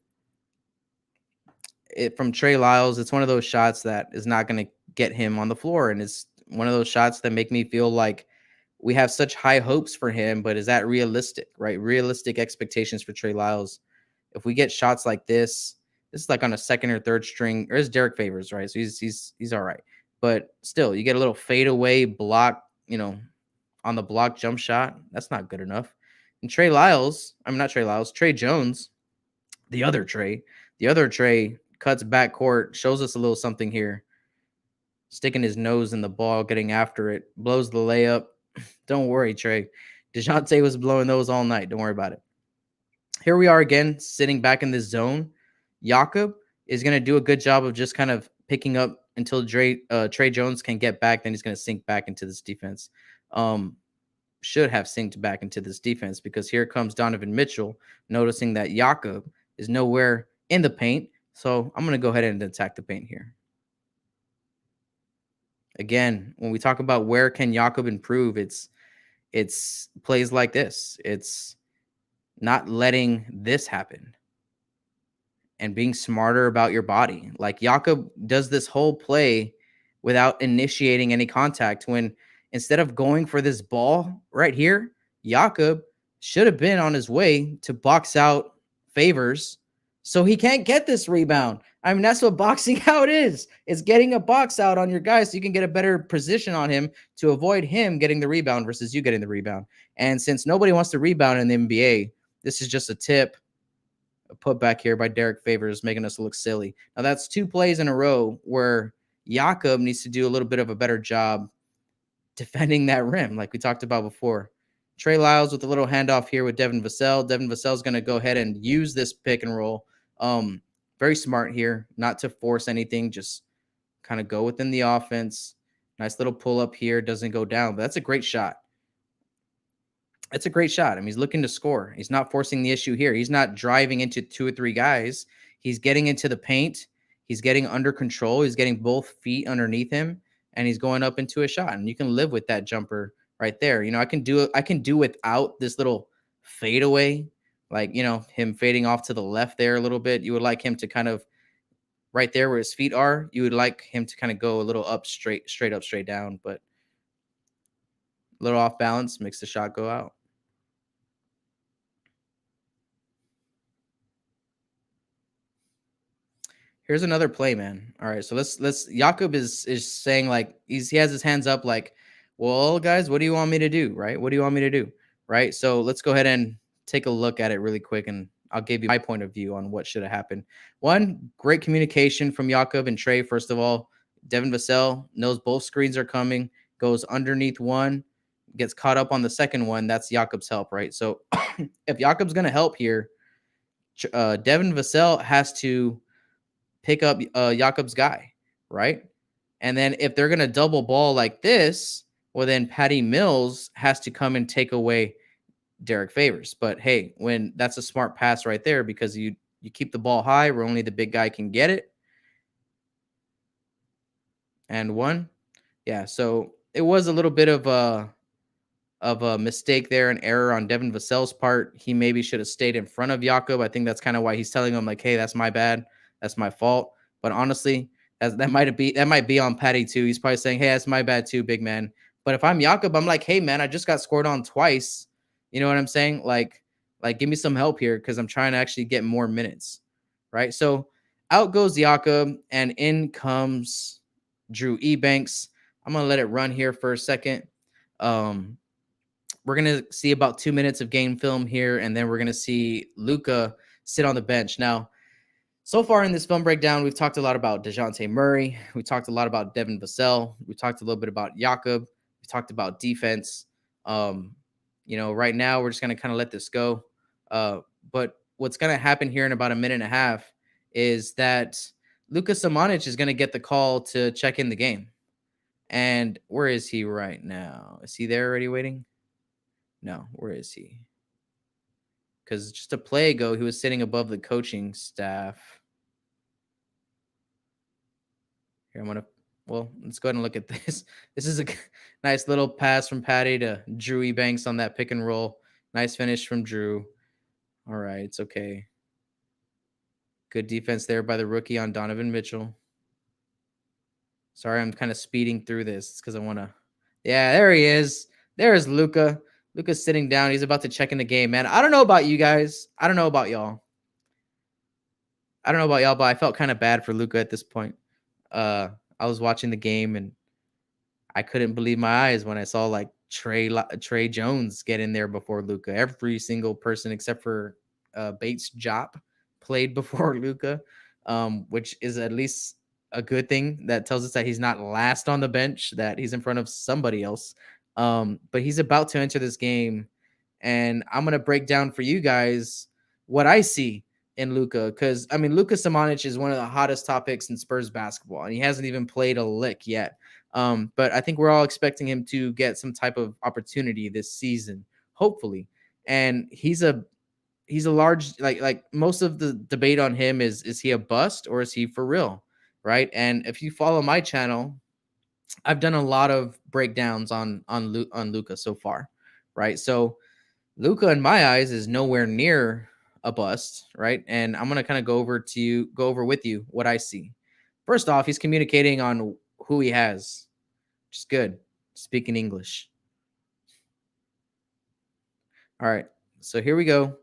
from Trey Lyles, it's one of those shots that is not going to get him on the floor. And it's one of those shots that make me feel like we have such high hopes for him, but is that realistic, right? Realistic expectations for Trey Lyles. If we get shots like this is like on a second or third string, or is Derek Favors, right? So he's all right. But still, you get a little fadeaway block, on the block jump shot. That's not good enough. And Trey Lyles, I'm not Trey Lyles, Trey Jones, the other Trey cuts back court, shows us a little something here. Sticking his nose in the ball, getting after it, blows the layup. Don't worry, Trey. Dejounte was blowing those all night. Don't worry about it. Here we are again, sitting back in this zone. Jakob is going to do a good job of just kind of picking up until Trey Jones can get back. Then he's going to sink back into this defense. Should have synced back into this defense because here comes Donovan Mitchell, noticing that Jakob is nowhere in the paint. So I'm going to go ahead and attack the paint here. Again, when we talk about where can Jakob improve, it's plays like this. It's not letting this happen and being smarter about your body. Like Jakob does this whole play without initiating any contact when instead of going for this ball right here, Jakob should have been on his way to box out Favors so he can't get this rebound. I mean, that's what boxing out is. It's getting a box out on your guy so you can get a better position on him to avoid him getting the rebound versus you getting the rebound. And since nobody wants to rebound in the NBA, this is just a tip put back here by Derek Favors, making us look silly. Now that's two plays in a row where Jakob needs to do a little bit of a better job defending that rim, like we talked about before. Trey Lyles with a little handoff here with Devin Vassell. Devin Vassell is going to go ahead and use this pick and roll. Very smart here, not to force anything, just kind of go within the offense. Nice little pull up here, doesn't go down, but that's a great shot. It's a great shot. I mean, he's looking to score. He's not forcing the issue here. He's not driving into two or three guys. He's getting into the paint. He's getting under control. He's getting both feet underneath him, and he's going up into a shot. And you can live with that jumper right there. You know, I can do without this little fadeaway, like him fading off to the left there a little bit. You would like him to kind of right there where his feet are. You would like him to kind of go a little up, straight up, straight down, but a little off balance makes the shot go out. Here's another play, man. All right, so let's Jakob is saying like he has his hands up like, well, guys, what do you want me to do? Right? What do you want me to do? Right? So let's go ahead and take a look at it really quick and I'll give you my point of view on what should have happened. One, great communication from Jakob and Trey. First of all, Devin Vassell knows both screens are coming, goes underneath one, gets caught up on the second one. That's Jakob's help, right? So if Jakob's gonna help here, Devin Vassell has to pick up Jakob's guy, right? And then if they're going to double ball like this, well, then Patty Mills has to come and take away Derek Favors. But hey, when that's a smart pass right there because you keep the ball high where only the big guy can get it. And one. Yeah, so it was a little bit of a mistake there, an error on Devin Vassell's part. He maybe should have stayed in front of Jakob. I think that's kind of why he's telling him like, "Hey, that's my bad. That's my fault." But honestly, that might be on Patty too. He's probably saying, "Hey, that's my bad too, big man." But if I'm Jakob, I'm like, "Hey, man, I just got scored on twice." You know what I'm saying? Like give me some help here because I'm trying to actually get more minutes, right? So out goes Jakob, and in comes Drew Ebanks. I'm gonna let it run here for a second. We're going to see about 2 minutes of game film here, and then we're going to see Luka sit on the bench. Now, so far in this film breakdown, we've talked a lot about Dejounte Murray. We talked a lot about Devin Vassell. We talked a little bit about Jakob. We talked about defense. Right now we're just going to kind of let this go. But what's going to happen here in about a minute and a half is that Luka Samanic is going to get the call to check in the game. And where is he right now? Is he there already waiting? No, where is he? Because just a play ago, he was sitting above the coaching staff. Here, let's go ahead and look at this. This is a nice little pass from Patty to Drew Ebanks on that pick and roll. Nice finish from Drew. All right, it's okay. Good defense there by the rookie on Donovan Mitchell. Sorry, I'm kind of speeding through this because I want to. Yeah, there he is. There's Luka. Luka's sitting down. He's about to check in the game, man. I don't know about you guys. I don't know about y'all. But I felt kind of bad for Luka at this point. I was watching the game and I couldn't believe my eyes when I saw like Trey Jones get in there before Luka. Every single person except for Bates Jop played before Luka, which is at least a good thing. That tells us that he's not last on the bench, that he's in front of somebody else. But he's about to enter this game, and I'm gonna break down for you guys what I see in Luka, because I mean Luka Samanic is one of the hottest topics in Spurs basketball, and he hasn't even played a lick yet. But I think we're all expecting him to get some type of opportunity this season, hopefully. And he's a large like most of the debate on him is he a bust or is he for real, right? And if you follow my channel, I've done a lot of breakdowns on Luca so far, right? So Luca, in my eyes, is nowhere near a bust, right? And I'm gonna kind of go over with you what I see. First off, he's communicating on who he has, which is good. Speaking English. All right. So here we go.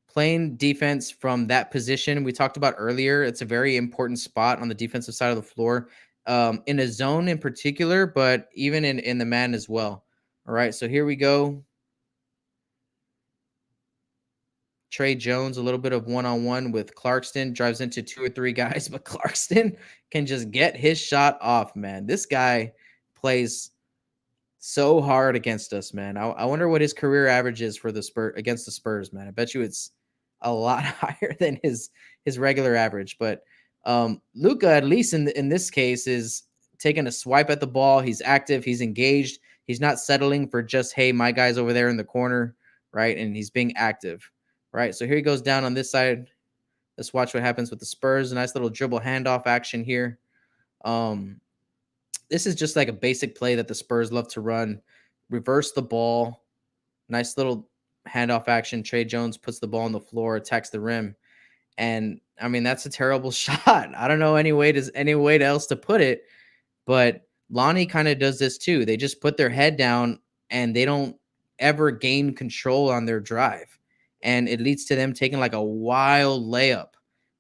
Playing defense from that position we talked about earlier. It's a very important spot on the defensive side of the floor, in a zone in particular, but even in the man as well. All right. So here we go. Trey Jones, a little bit of one-on-one with Clarkston, drives into two or three guys, but Clarkston can just get his shot off, man. This guy plays so hard against us, man. I wonder what his career average is for the Spurs against the Spurs, man. I bet you it's a lot higher than his regular average. But Luca, at least in this case, is taking a swipe at the ball. He's active. He's engaged. He's not settling for just, hey, my guy's over there in the corner, right? And he's being active, right? So here he goes down on this side. Let's watch what happens with the Spurs. A nice little dribble handoff action here. Um, this is just like a basic play that the Spurs love to run. Reverse the ball. Nice little handoff action. Trey Jones puts the ball on the floor, attacks the rim. And I mean, that's a terrible shot. I don't know any way else to put it, but Lonnie kind of does this too. They just put their head down and they don't ever gain control on their drive. And it leads to them taking like a wild layup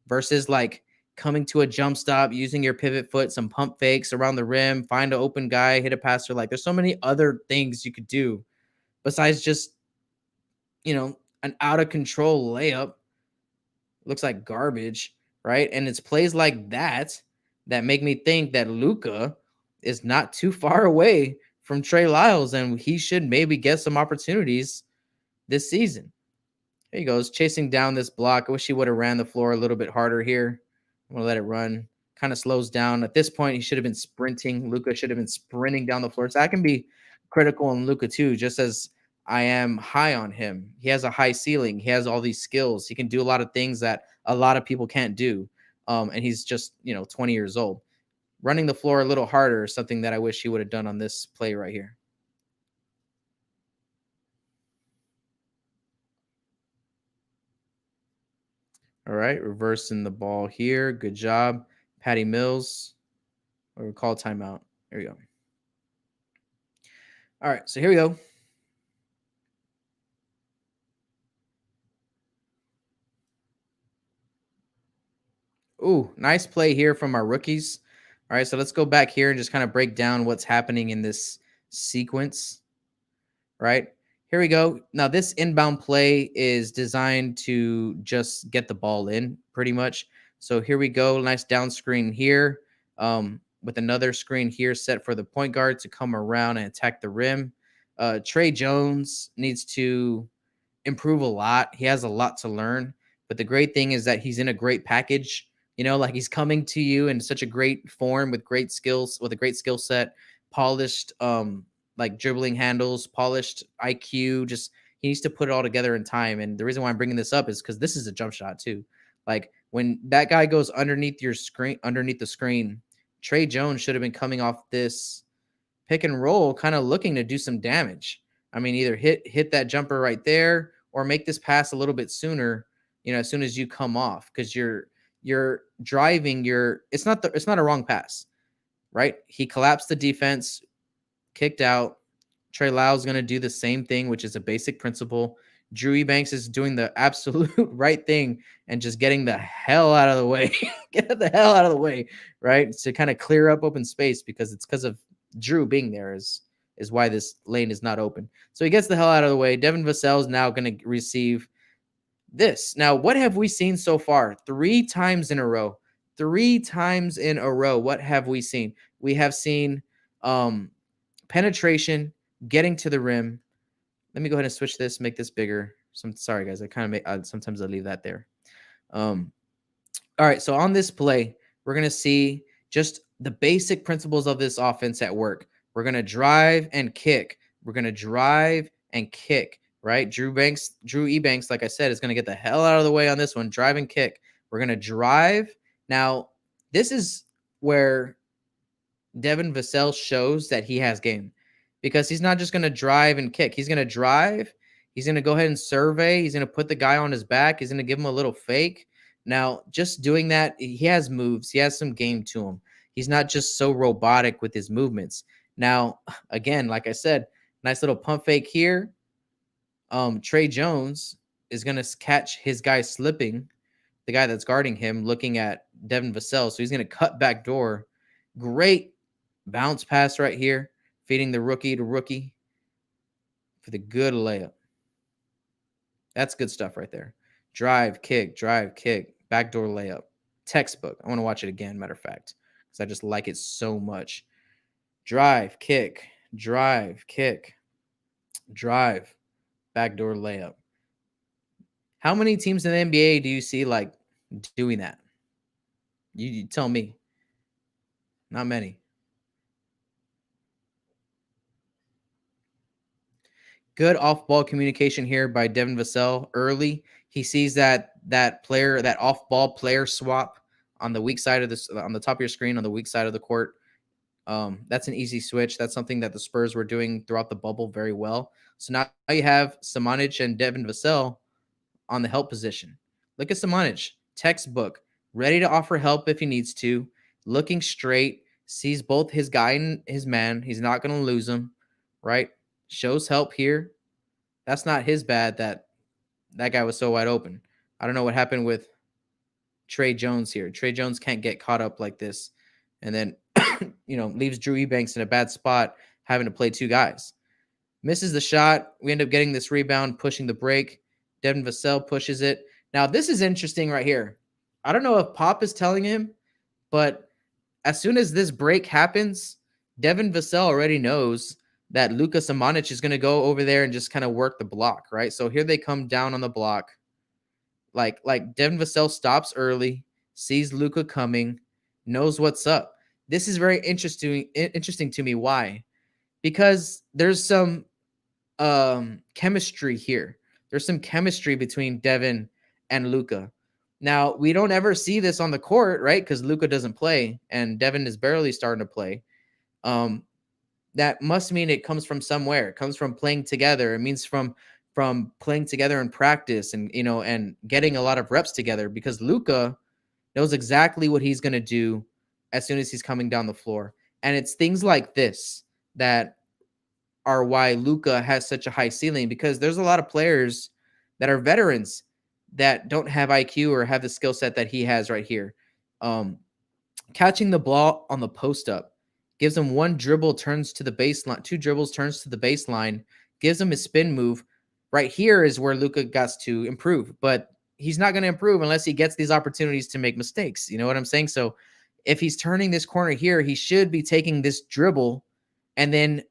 versus like coming to a jump stop, using your pivot foot, some pump fakes around the rim, find an open guy, hit a passer. Like there's so many other things you could do besides just, an out of control layup. Looks like garbage, right? And it's plays like that that make me think that Luca is not too far away from Trey Lyles, and he should maybe get some opportunities this season. Here he goes, chasing down this block. I wish he would have ran the floor a little bit harder here. I'm gonna let it run. Kind of slows down. At this point, he should have been sprinting. Luca should have been sprinting down the floor. So I can be critical on Luca too, just as I am high on him. He has a high ceiling. He has all these skills. He can do a lot of things that a lot of people can't do. And he's just 20 years old. Running the floor a little harder is something that I wish he would have done on this play right here. All right, reversing the ball here. Good job, Patty Mills. Or call timeout. There we go. All right, so here we go. Ooh, nice play here from our rookies. All right, so let's go back here and just kind of break down what's happening in this sequence. Right, here we go. Now, this inbound play is designed to just get the ball in pretty much. So here we go. Nice down screen here, with another screen here set for the point guard to come around and attack the rim. Trey Jones needs to improve a lot. He has a lot to learn, but the great thing is that he's in a great package. Like he's coming to you in such a great form with great skills, with a great skill set, polished, like dribbling handles, polished IQ. Just he needs to put it all together in time. And the reason why I'm bringing this up is because this is a jump shot too. Like when that guy goes underneath the screen, Trey Jones should have been coming off this pick and roll, kind of looking to do some damage. I mean, either hit that jumper right there or make this pass a little bit sooner, as soon as you come off, because you're driving it's not a wrong pass, right? He collapsed the defense, kicked out. Trey Lyles is going to do the same thing, which is a basic principle. Drew Ebanks is doing the absolute right thing and just getting the hell out of the way. Get the hell out of the way, right? To kind of clear up open space, because it's because of Drew being there is why this lane is not open. So he gets the hell out of the way. Devin Vassell is now going to receive this. Now, what have we seen so far? 3 times in a row. 3 times in a row. What have we seen? We have seen penetration, getting to the rim. Let me go ahead and switch this, make this bigger. Sorry, guys. I kind of make sometimes I leave that there. All right. So on this play, we're going to see just the basic principles of this offense at work. We're going to drive and kick. We're going to drive and kick, right? Drew Ebanks, like I said, is going to get the hell out of the way on this one. Drive and kick. We're going to drive. Now, this is where Devin Vassell shows that he has game because he's not just going to drive and kick. He's going to drive. He's going to go ahead and survey. He's going to put the guy on his back. He's going to give him a little fake. Now, just doing that, he has moves. He has some game to him. He's not just so robotic with his movements. Now, again, like I said, nice little pump fake here. Trey Jones is going to catch his guy slipping, the guy that's guarding him, looking at Devin Vassell. So he's going to cut back door. Great bounce pass right here, feeding the rookie to rookie for the good layup. That's good stuff right there. Drive, kick, backdoor layup. Textbook. I want to watch it again, matter of fact, because I just like it so much. Drive, kick, backdoor layup. How many teams in the NBA do you see like doing that? You tell me. Not many. Good off-ball communication here by Devin Vassell early. He sees that player, that off-ball player swap on the weak side of this, on the top of your screen, on the weak side of the court. That's an easy switch. That's something that the Spurs were doing throughout the bubble very well. So now you have Samanic and Devin Vassell on the help position. Look at Samanic, textbook, ready to offer help if he needs to, looking straight, sees both his guy and his man. He's not going to lose him, right? Shows help here. That's not his bad that guy was so wide open. I don't know what happened with Trey Jones here. Trey Jones can't get caught up like this and then, leaves Drew Eubanks in a bad spot having to play two guys. Misses the shot. We end up getting this rebound, pushing the break. Devin Vassell pushes it. Now, this is interesting right here. I don't know if Pop is telling him, but as soon as this break happens, Devin Vassell already knows that Luka Samanic is going to go over there and just kind of work the block, right? So here they come down on the block. Like Devin Vassell stops early, sees Luka coming, knows what's up. This is very interesting to me. Why? Because there's some chemistry here. There's some chemistry between Devin and Luka. Now, we don't ever see this on the court, right? Because Luka doesn't play and Devin is barely starting to play. That must mean it comes from somewhere. It comes from playing together. It means from playing together in practice and and getting a lot of reps together, because Luka knows exactly what he's going to do as soon as he's coming down the floor. And it's things like this that are why Luka has such a high ceiling, because there's a lot of players that are veterans that don't have IQ or have the skill set that he has right here. Catching the ball on the post up, gives him one dribble, turns to the baseline, two dribbles, turns to the baseline, gives him his spin move. Right here is where Luka got to improve, but he's not going to improve unless he gets these opportunities to make mistakes. You know what I'm saying? So if he's turning this corner here, he should be taking this dribble and then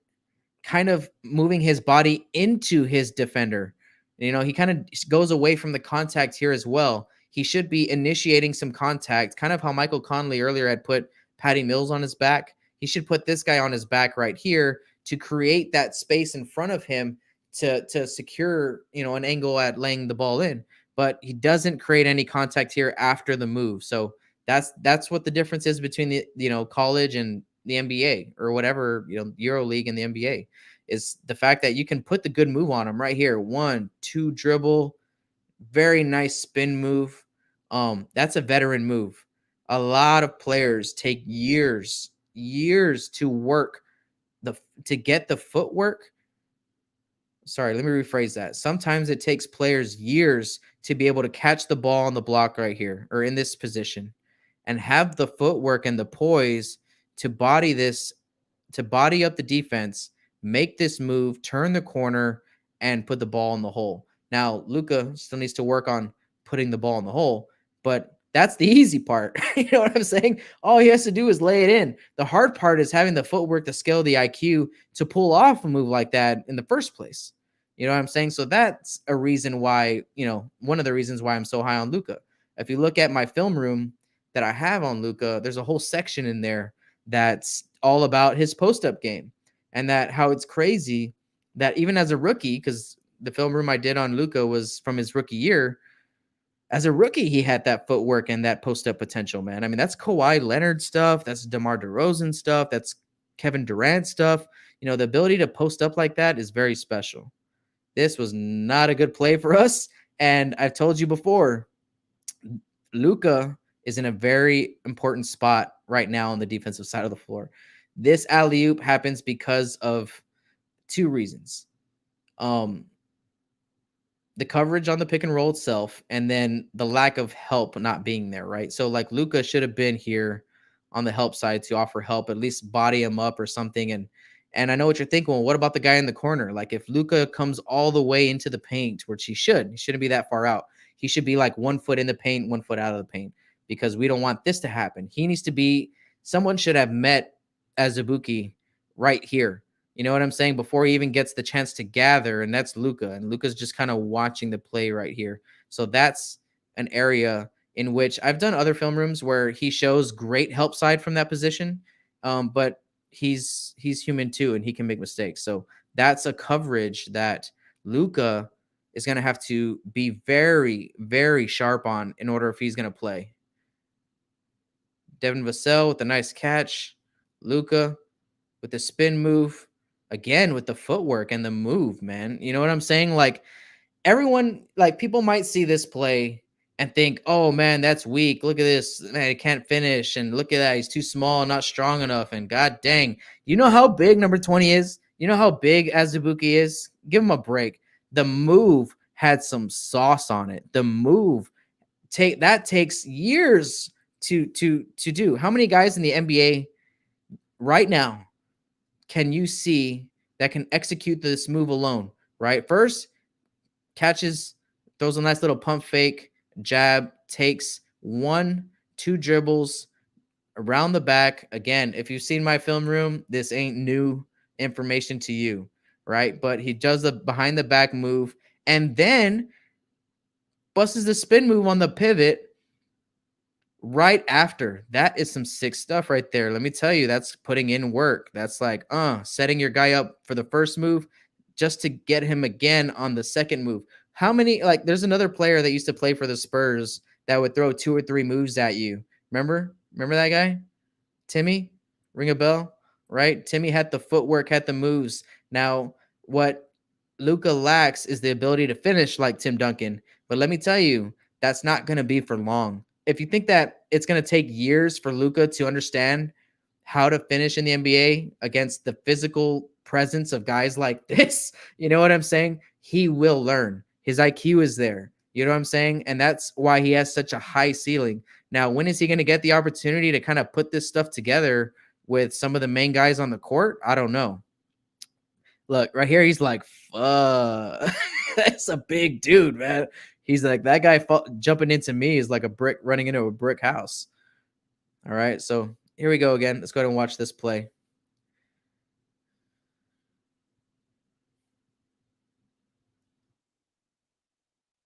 kind of moving his body into his defender. He kind of goes away from the contact here as well. He should be initiating some contact, kind of how Michael Conley earlier had put Patty Mills on his back. He should put this guy on his back right here to create that space in front of him to secure, an angle at laying the ball in. But he doesn't create any contact here after the move. So that's what the difference is between the college and the NBA or whatever, Euro League and the NBA, is the fact that you can put the good move on him right here. 1-2 dribble, very nice spin move. That's a veteran move. A lot of players take years to work to get the footwork. Sorry, let me rephrase that. Sometimes it takes players years to be able to catch the ball on the block right here or in this position and have the footwork and the poise to body up the defense, make this move, turn the corner, and put the ball in the hole. Now, Luka still needs to work on putting the ball in the hole, but that's the easy part. You know what I'm saying? All he has to do is lay it in. The hard part is having the footwork, the skill, the IQ to pull off a move like that in the first place. You know what I'm saying? So that's a reason why, one of the reasons why I'm so high on Luka. If you look at my film room that I have on Luka, there's a whole section in there that's all about his post-up game, and that how it's crazy that even as a rookie, because the film room I did on Luka was from his rookie year, As a rookie, he had that footwork and that post up potential, man. I mean, that's Kawhi Leonard stuff. That's DeMar DeRozan stuff. That's Kevin Durant stuff. The ability to post up like that is very special. This was not a good play for us. And I've told you before, Luka is in a very important spot right now on the defensive side of the floor. This alley oop happens because of two reasons. Um, the coverage on the pick and roll itself, and then the lack of help not being there, right? So like Luca should have been here on the help side to offer help, at least body him up or something. And I know what you're thinking. Well, what about the guy in the corner? Like if Luca comes all the way into the paint, which he shouldn't be that far out. He should be like 1 foot in the paint, 1 foot out of the paint, because we don't want this to happen. He needs to be. Someone should have met Azubuike right here. You know what I'm saying? Before he even gets the chance to gather, and that's Luca. And Luca's just kind of watching the play right here. So that's an area in which I've done other film rooms where he shows great help side from that position. But he's human too, and he can make mistakes. So that's a coverage that Luca is going to have to be very, very sharp on in order if he's going to play. Devin Vassell with a nice catch. Luca with the spin move. Again, with the footwork and the move, man. You know what I'm saying? Like everyone, like people might see this play and think, oh man, that's weak. Look at this. Man, he can't finish. And look at that. He's too small, not strong enough. And god dang. You know how big number 20 is? You know how big Azubuike is? Give him a break. The move had some sauce on it. The move takes years to do. How many guys in the NBA right now can you see that can execute this move alone, right? First, catches, throws a nice little pump fake, jab, takes 1-2 dribbles around the back. Again, if you've seen my film room, this ain't new information to you, right? But he does the behind the back move and then busts the spin move on the pivot right after. That is some sick stuff right there. Let me tell you, that's putting in work. That's like setting your guy up for the first move just to get him again on the second move. How many, like there's another player that used to play for the Spurs that would throw 2 or 3 moves at you. Remember that guy? Timmy? Ring a bell? Right? Timmy had the footwork, had the moves. Now, what Luka lacks is the ability to finish like Tim Duncan. But let me tell you, that's not going to be for long. If you think that it's going to take years for Luka to understand how to finish in the NBA against the physical presence of guys like this, you know what I'm saying? He will learn. His IQ is there. You know what I'm saying? And that's why he has such a high ceiling. Now, when is he going to get the opportunity to kind of put this stuff together with some of the main guys on the court? I don't know. Look, right here, he's like, fuck. That's a big dude, man. He's like, that guy jumping into me is like a brick running into a brick house. All right, so here we go again. Let's go ahead and watch this play.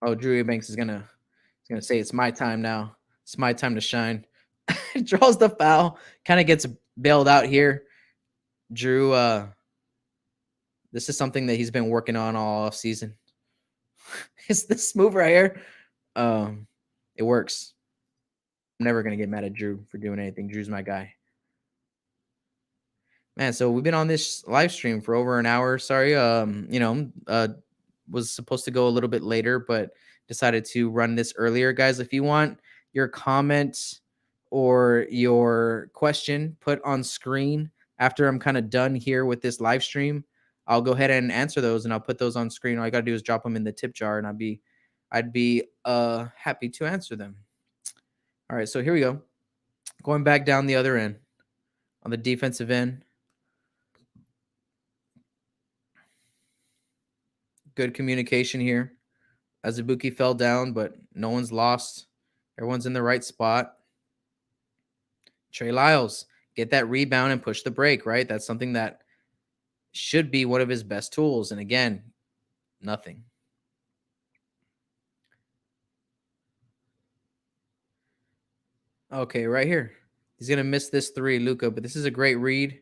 Oh, Drew Eubanks is gonna say it's my time now. It's my time to shine. Draws the foul, kind of gets bailed out here. Drew, this is something that he's been working on all off season. It's this move right here. It works. I'm never gonna get mad at Drew for doing anything. Drew's my guy. Man, so we've been on this live stream for over an hour. Sorry, was supposed to go a little bit later, but decided to run this earlier. Guys, if you want your comment or your question put on screen after I'm kind of done here with this live stream, I'll go ahead and answer those and I'll put those on screen. All I gotta do is drop them in the tip jar and I'd be happy to answer them. All right, so here we go. Going back down the other end on the defensive end. Good communication here. Azubuike fell down, but no one's lost. Everyone's in the right spot. Trey Lyles, get that rebound and push the break, right? That's something that should be one of his best tools. And again, nothing. Okay, right here. He's gonna miss this 3, Luka, but this is a great read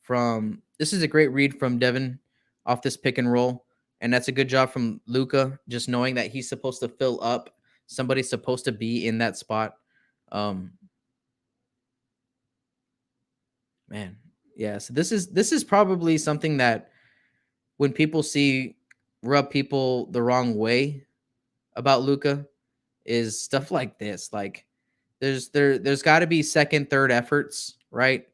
from Devin off this pick and roll. And that's a good job from Luka, just knowing that he's supposed to fill up somebody's supposed to be in that spot. Um, man, yeah. So this is probably something that when people see rub people the wrong way about Luca is stuff like this. Like there's got to be second, third efforts, right?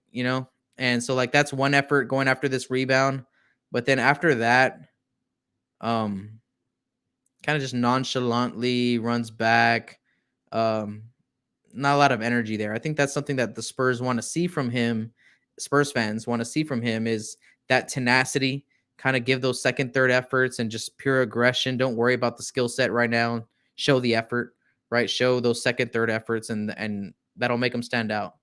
And so like that's one effort going after this rebound, but then after that, um, kind of just nonchalantly runs back. Um, Not a lot of energy there. I think that's something that the Spurs want to see from him. Spurs fans want to see from him is that tenacity, kind of give those second, third efforts and just pure aggression. Don't worry about the skill set right now. Show the effort, right? Show those second, third efforts and that'll make them stand out.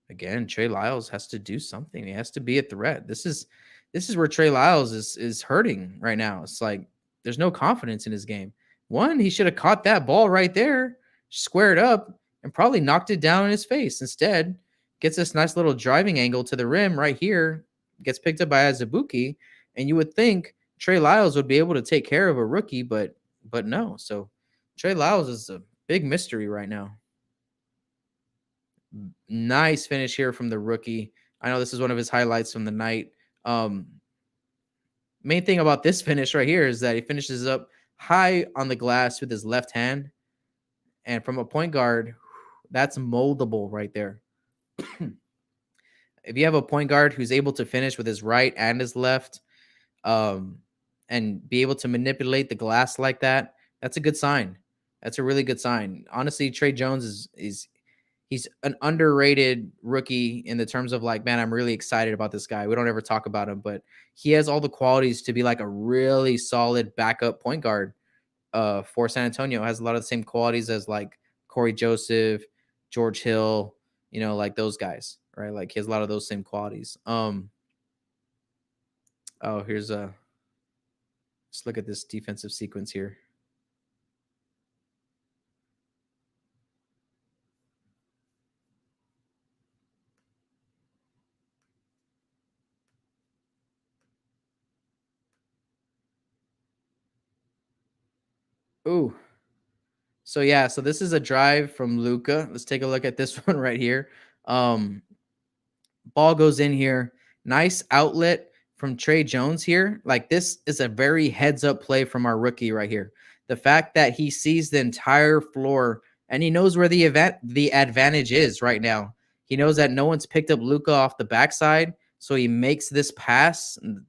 Again, Trey Lyles has to do something. He has to be a threat. This is where Trey Lyles is hurting right now. It's like there's no confidence in his game. One, he should have caught that ball right there, squared up, and probably knocked it down in his face. Instead, gets this nice little driving angle to the rim right here, gets picked up by Azubuike, and you would think Trey Lyles would be able to take care of a rookie, but no. So Trey Lyles is a big mystery right now. Nice finish here from the rookie. I know this is one of his highlights from the night. Um, Main thing about this finish right here is that he finishes up high on the glass with his left hand. And from a point guard, that's moldable right there. If you have a point guard who's able to finish with his right and his left, um, and be able to manipulate the glass like that, that's a good sign. That's a really good sign. Honestly, Trey Jones is he's an underrated rookie in the terms of like, man, I'm really excited about this guy. We don't ever talk about him, but he has all the qualities to be like a really solid backup point guard for San Antonio. Has a lot of the same qualities as like Corey Joseph, George Hill, like those guys, right? Like he has a lot of those same qualities. Oh, here's a let's look at this defensive sequence here. Ooh. So yeah, so this is a drive from Luca. Let's take a look at this one right here. Um, Ball goes in here. Nice outlet from Trey Jones here. Like this is a very heads up play from our rookie right here. The fact that he sees the entire floor and he knows where the advantage is right now. He knows that no one's picked up Luca off the backside, so he makes this pass, and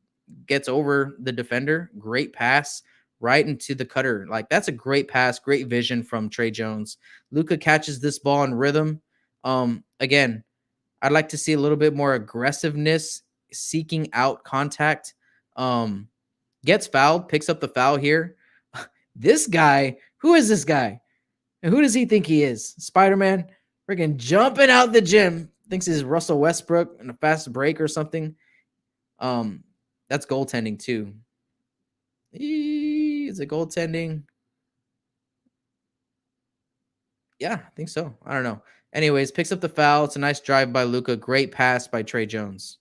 gets over the defender. Great pass right into the cutter. Like that's a great pass, great vision from Trey Jones. Luca catches this ball in rhythm. Again, I'd like to see a little bit more aggressiveness, seeking out contact. Um, Gets fouled, picks up the foul here. This guy, who is this guy? And who does he think he is? Spider-Man? Freaking jumping out the gym. Thinks he's Russell Westbrook in a fast break or something. Um, that's goaltending too. Is it goaltending? Yeah, I think so. I don't know. Anyways, picks up the foul. It's a nice drive by Luca. Great pass by Trey Jones.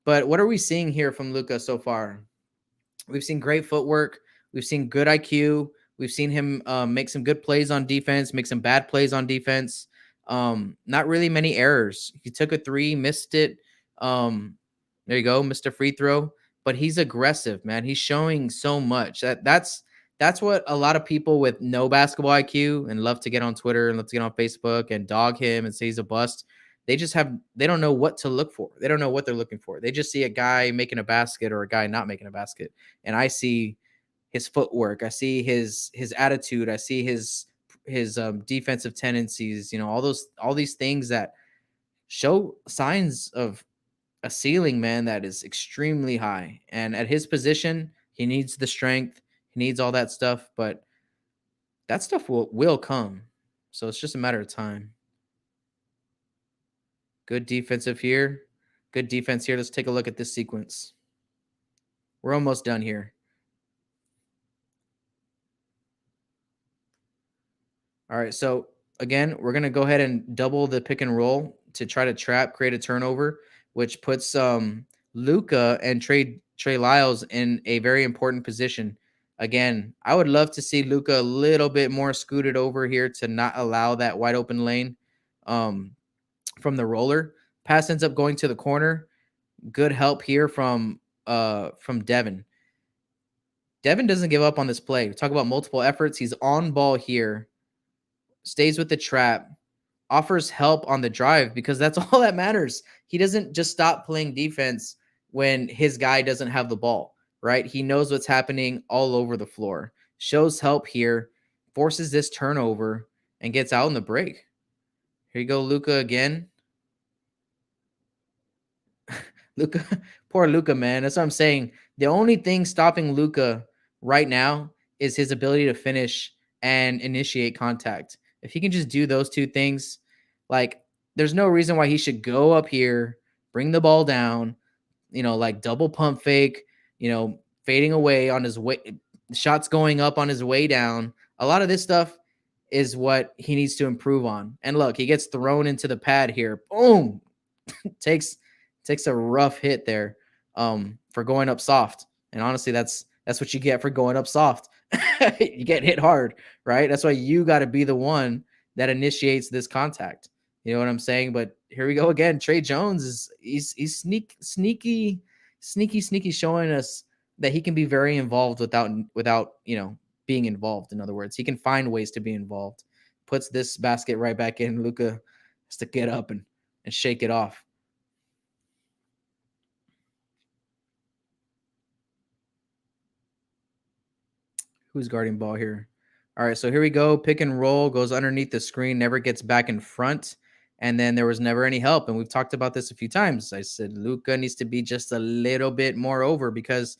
But what are we seeing here from Luca so far? We've seen great footwork. We've seen good IQ. We've seen him make some good plays on defense, make some bad plays on defense. Not really many errors. He took a three, missed it. There you go, missed a free throw. But he's aggressive, man. He's showing so much. That's what a lot of people with no basketball IQ and love to get on Twitter and love to get on Facebook and dog him and say he's a bust. They don't know what to look for. They don't know what they're looking for. They just see a guy making a basket or a guy not making a basket. And I see his footwork. I see his attitude. I see his defensive tendencies, all these things that show signs of a ceiling, man, that is extremely high. And at his position, he needs the strength, he needs all that stuff, but that stuff will come. So it's just a matter of time. Good defensive here. Good defense here. Let's take a look at this sequence. We're almost done here. All right. So again, we're gonna go ahead and double the pick and roll to try to create a turnover, which puts Luca and Trey Lyles in a very important position. Again, I would love to see Luka a little bit more scooted over here to not allow that wide open lane um, from the roller. Pass ends up going to the corner. Good help here from Devin. Devin doesn't give up on this play. We talk about multiple efforts. He's on ball here, stays with the trap, offers help on the drive because that's all that matters. He doesn't just stop playing defense when his guy doesn't have the ball, right? He knows what's happening all over the floor. Shows help here, forces this turnover, and gets out in the break. Here you go, Luka again. Luka, poor Luka, man. That's what I'm saying. The only thing stopping Luka right now is his ability to finish and initiate contact. If he can just do those two things, like there's no reason why he should go up here, bring the ball down, like double pump fake, fading away on his way, shots going up on his way down. A lot of this stuff is what he needs to improve on. And look, he gets thrown into the pad here. Boom. takes a rough hit there for going up soft. And honestly, that's what you get for going up soft. You get hit hard, right? That's why you got to be the one that initiates this contact. You know what I'm saying? But here we go again. Trey Jones he's sneaky showing us that he can be very involved without being involved. In other words, he can find ways to be involved. Puts this basket right back in. Luka has to get up and shake it off. Who's guarding ball here? All right, so here we go. Pick and roll goes underneath the screen, never gets back in front. And then there was never any help. And we've talked about this a few times. I said Luka needs to be just a little bit more over because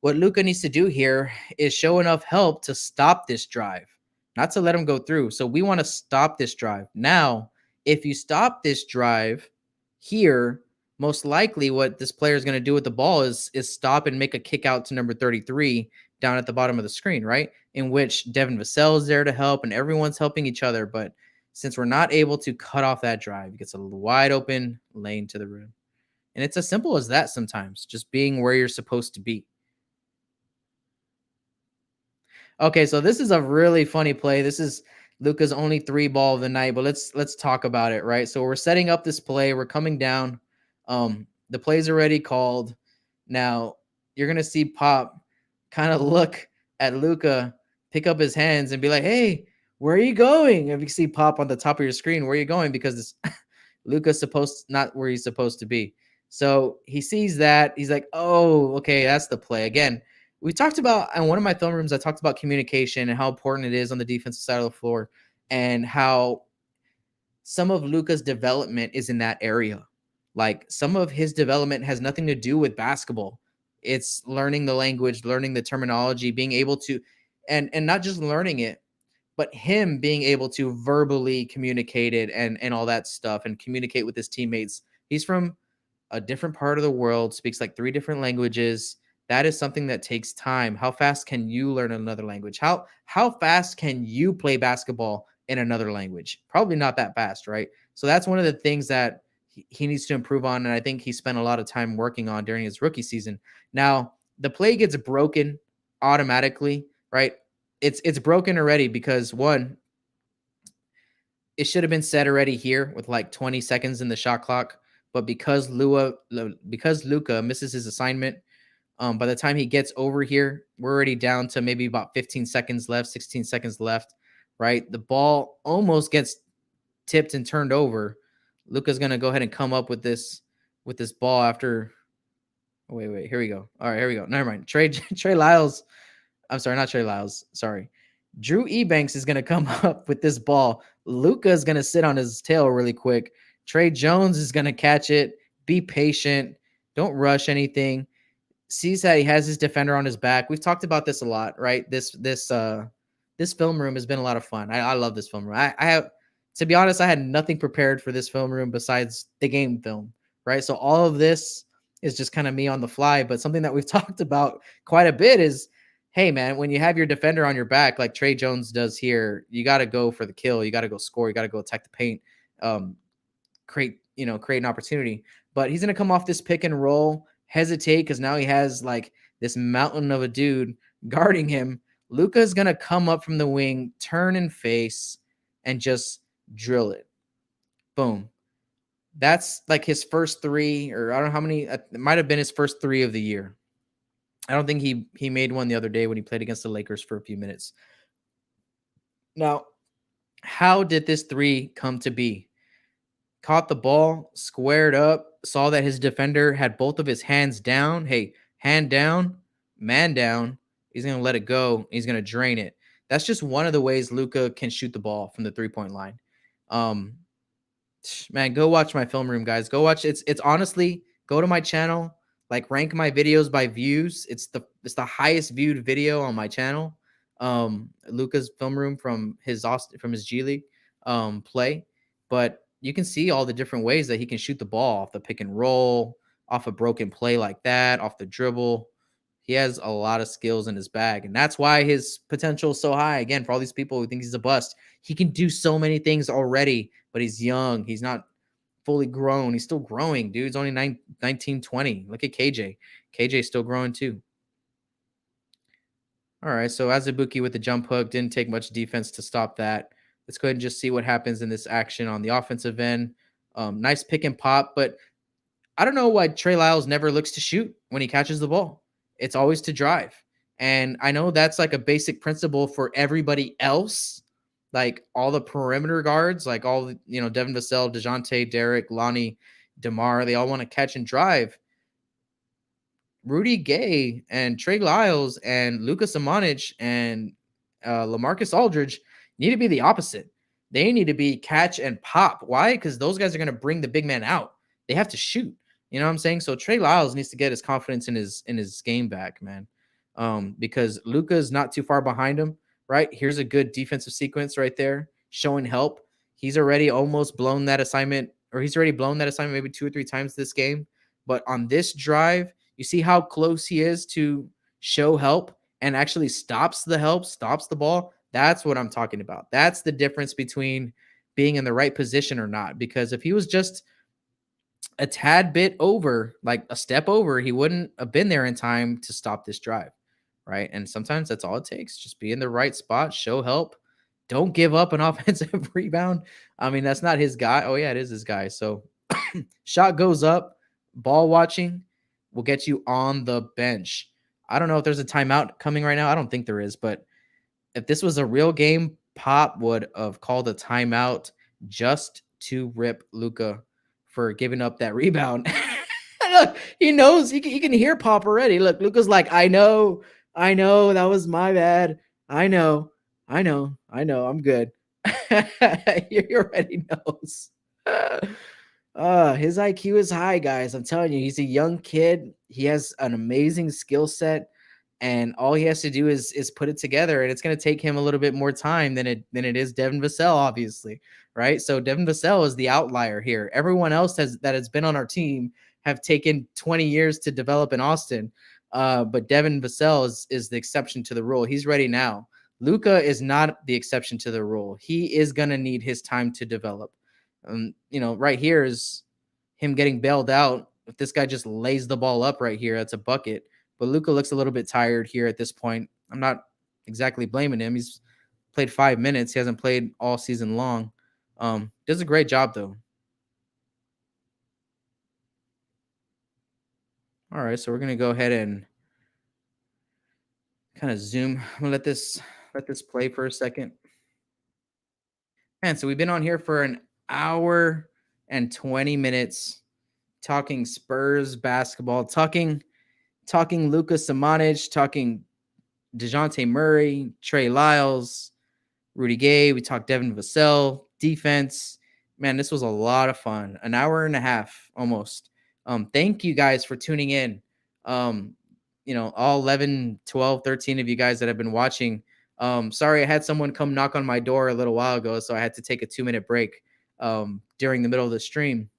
what Luka needs to do here is show enough help to stop this drive, not to let him go through. So we want to stop this drive. Now, if you stop this drive here, most likely what this player is going to do with the ball is stop and make a kick out to number 33 down at the bottom of the screen, right? In which Devin Vassell is there to help and everyone's helping each other. But since we're not able to cut off that drive, it gets a wide open lane to the rim. And it's as simple as that sometimes, just being where you're supposed to be. Okay, so this is a really funny play. This is Luka's only 3 ball of the night, but let's talk about it, right? So we're setting up this play. We're coming down. The play's already called. Now you're gonna see Pop kind of look at Luka, pick up his hands, and be like, "Hey, where are you going?" If you see Pop on the top of your screen, where are you going? Because this Luka's not where he's supposed to be. So he sees that. He's like, "Oh, okay, that's the play." Again, we talked about in one of my film rooms, I talked about communication and how important it is on the defensive side of the floor and how some of Luka's development is in that area. Like some of his development has nothing to do with basketball. It's learning the language, learning the terminology, being able to and not just learning it, but him being able to verbally communicate it and all that stuff and communicate with his teammates. He's from a different part of the world, speaks like 3 different languages. That is something that takes time. How fast can you learn another language? How fast can you play basketball in another language? Probably not that fast, right? So that's one of the things that he needs to improve on, and I think he spent a lot of time working on during his rookie season. Now, the play gets broken automatically, right? It's broken already because one, it should have been set already here with like 20 seconds in the shot clock. But because Luka misses his assignment, by the time he gets over here, we're already down to maybe about 15 seconds left, 16 seconds left, right? The ball almost gets tipped and turned over. Luka's gonna go ahead and come up with this ball after. Wait, here we go. All right, here we go. Never mind. Trey Lyles. I'm sorry, not Trey Lyles. Sorry. Drew Ebanks is going to come up with this ball. Luka is going to sit on his tail really quick. Trey Jones is going to catch it. Be patient. Don't rush anything. Sees that he has his defender on his back. We've talked about this a lot, right? This film room has been a lot of fun. I love this film room. I have, to be honest, I had nothing prepared for this film room besides the game film, right? So all of this is just kind of me on the fly. But something that we've talked about quite a bit is, hey, man, when you have your defender on your back, like Trey Jones does here, you got to go for the kill. You got to go score. You got to go attack the paint, create an opportunity. But he's going to come off this pick and roll, hesitate because now he has like this mountain of a dude guarding him. Luka's gonna come up from the wing, turn and face, and just drill it. Boom. That's like his first three, or I don't know how many. It might have been his first three of the year. I don't think he made one the other day when he played against the Lakers for a few minutes. Now, how did this three come to be? Caught the ball, squared up, saw that his defender had both of his hands down. Hey, hand down, man down. He's going to let it go. He's going to drain it. That's just one of the ways Luka can shoot the ball from the 3-point line. Um, Man, go watch my film room, guys. Go watch. It's honestly, go to my channel, like rank my videos by views. It's the highest viewed video on my channel. Luka's film room from his G League play. But you can see all the different ways that he can shoot the ball off the pick and roll, off a broken play like that, off the dribble. He has a lot of skills in his bag, and that's why his potential is so high. Again, for all these people who think he's a bust, he can do so many things already, but he's young. He's not fully grown. He's still growing, dude. He's only 19, 20. Look at KJ. KJ's still growing too. All right, so Azubuike with the jump hook. Didn't take much defense to stop that. Let's go ahead and just see what happens in this action on the offensive end. Nice pick and pop, but I don't know why Trey Lyles never looks to shoot when he catches the ball. It's always to drive. And I know that's like a basic principle for everybody else, like all the perimeter guards, like all the, Devin Vassell, DeJounte, Derek, Lonnie, DeMar, they all want to catch and drive. Rudy Gay and Trey Lyles and Lucas Samanic and LaMarcus Aldridge need to be the opposite. They need to be catch and pop. Why? Because those guys are going to bring the big man out. They have to shoot. You know what I'm saying? So Trey Lyles needs to get his confidence in his game back, man. Because Luka's not too far behind him, right? Here's a good defensive sequence right there, showing help. He's already almost blown that assignment, or he's already blown that assignment maybe 2 or 3 times this game. But on this drive, you see how close he is to show help and actually stops the help, stops the ball. That's what I'm talking about. That's the difference between being in the right position or not. Because if he was just a tad bit over, like a step over, he wouldn't have been there in time to stop this drive, right? And sometimes that's all it takes. Just be in the right spot, show help. Don't give up an offensive rebound. I mean, that's not his guy. Oh, yeah, it is his guy. So shot goes up, ball watching will get you on the bench. I don't know if there's a timeout coming right now. I don't think there is, but if this was a real game, Pop would have called a timeout just to rip Luka for giving up that rebound. Look, he knows he can hear Pop already. Look, Luka's like, I know, that was my bad. I know, I'm good. He already knows. His IQ is high, guys. I'm telling you, he's a young kid. He has an amazing skill set, and all he has to do is put it together. And it's going to take him a little bit more time than it is Devin Vassell, obviously, right? So Devin Vassell is the outlier here. Everyone else that has been on our team have taken 20 years to develop in Austin, but Devin Vassell is the exception to the rule. He's ready now. Luka is not the exception to the rule. He is going to need his time to develop. Right here is him getting bailed out. If this guy just lays the ball up right here, that's a bucket. But Luka looks a little bit tired here at this point. I'm not exactly blaming him. He's played 5 minutes. He hasn't played all season long. Does a great job though. All right, so we're gonna go ahead and kind of zoom. I'm gonna let this play for a second. Man, so we've been on here for an hour and 20 minutes talking Spurs basketball, talking Luka Samanic, talking Dejounte Murray, Trey Lyles, Rudy Gay. We talked Devin Vassell, defense. Man, this was a lot of fun. An hour and a half almost. Thank you guys for tuning in. All 11, 12, 13 of you guys that have been watching. Sorry, I had someone come knock on my door a little while ago, so I had to take a 2-minute break during the middle of the stream.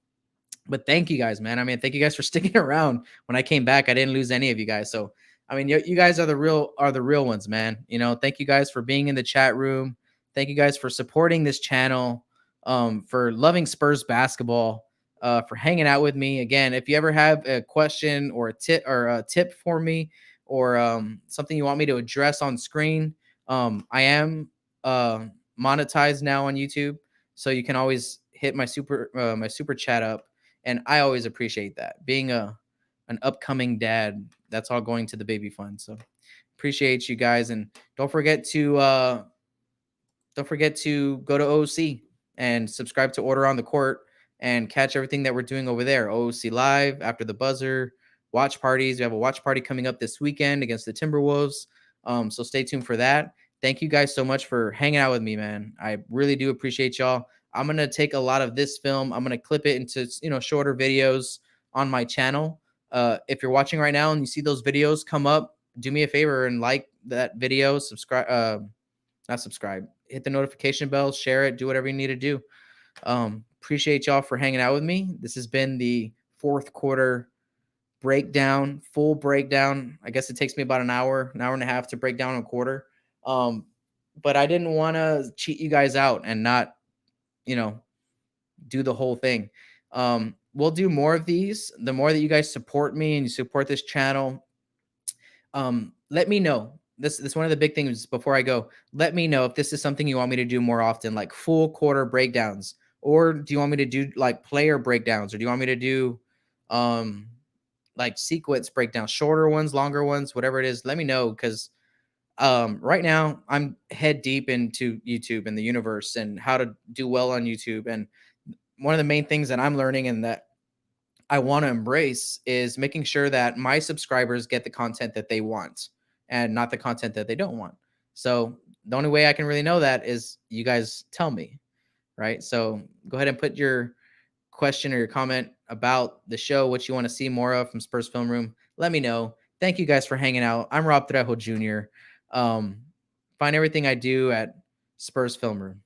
But thank you guys, man. I mean, thank you guys for sticking around. When I came back, I didn't lose any of you guys. So, I mean, you guys are the real ones, man. Thank you guys for being in the chat room. Thank you guys for supporting this channel, for loving Spurs basketball. for hanging out with me. Again, if you ever have a question or a tip for me, or something you want me to address on screen, I am uh, monetized now on YouTube, so you can always hit my super chat up, and I always appreciate that. Being a an upcoming dad, that's all going to the baby fund. So appreciate you guys, and don't forget to go to OOC and subscribe to Order on the Court and catch everything that we're doing over there. OOC Live, After the Buzzer, watch parties. We have a watch party coming up this weekend against the Timberwolves. So stay tuned for that. Thank you guys so much for hanging out with me, man. I really do appreciate y'all. I'm gonna take a lot of this film. I'm gonna clip it into shorter videos on my channel. If you're watching right now and you see those videos come up, do me a favor and like that video, subscribe. Not subscribe, hit the notification bell, share it, do whatever you need to do. Appreciate y'all for hanging out with me. This has been the fourth quarter breakdown, full breakdown. I guess it takes me about an hour and a half to break down a quarter. But I didn't want to cheat you guys out and not, you know, do the whole thing. We'll do more of these. The more that you guys support me and you support this channel, let me know. This one of the big things before I go. Let me know if this is something you want me to do more often, like full quarter breakdowns, or do you want me to do like player breakdowns, or do you want me to do um like sequence breakdowns, shorter ones, longer ones, whatever it is. Let me know, because right now I'm head deep into YouTube and the universe and how to do well on YouTube. And one of the main things that I'm learning and that I want to embrace is making sure that my subscribers get the content that they want and not the content that they don't want. So the only way I can really know that is you guys tell me, right? So go ahead and put your question or your comment about the show, what you want to see more of from Spurs Film Room. Let me know. Thank you guys for hanging out. I'm Rob Trejo Jr. Find everything I do at Spurs Film Room.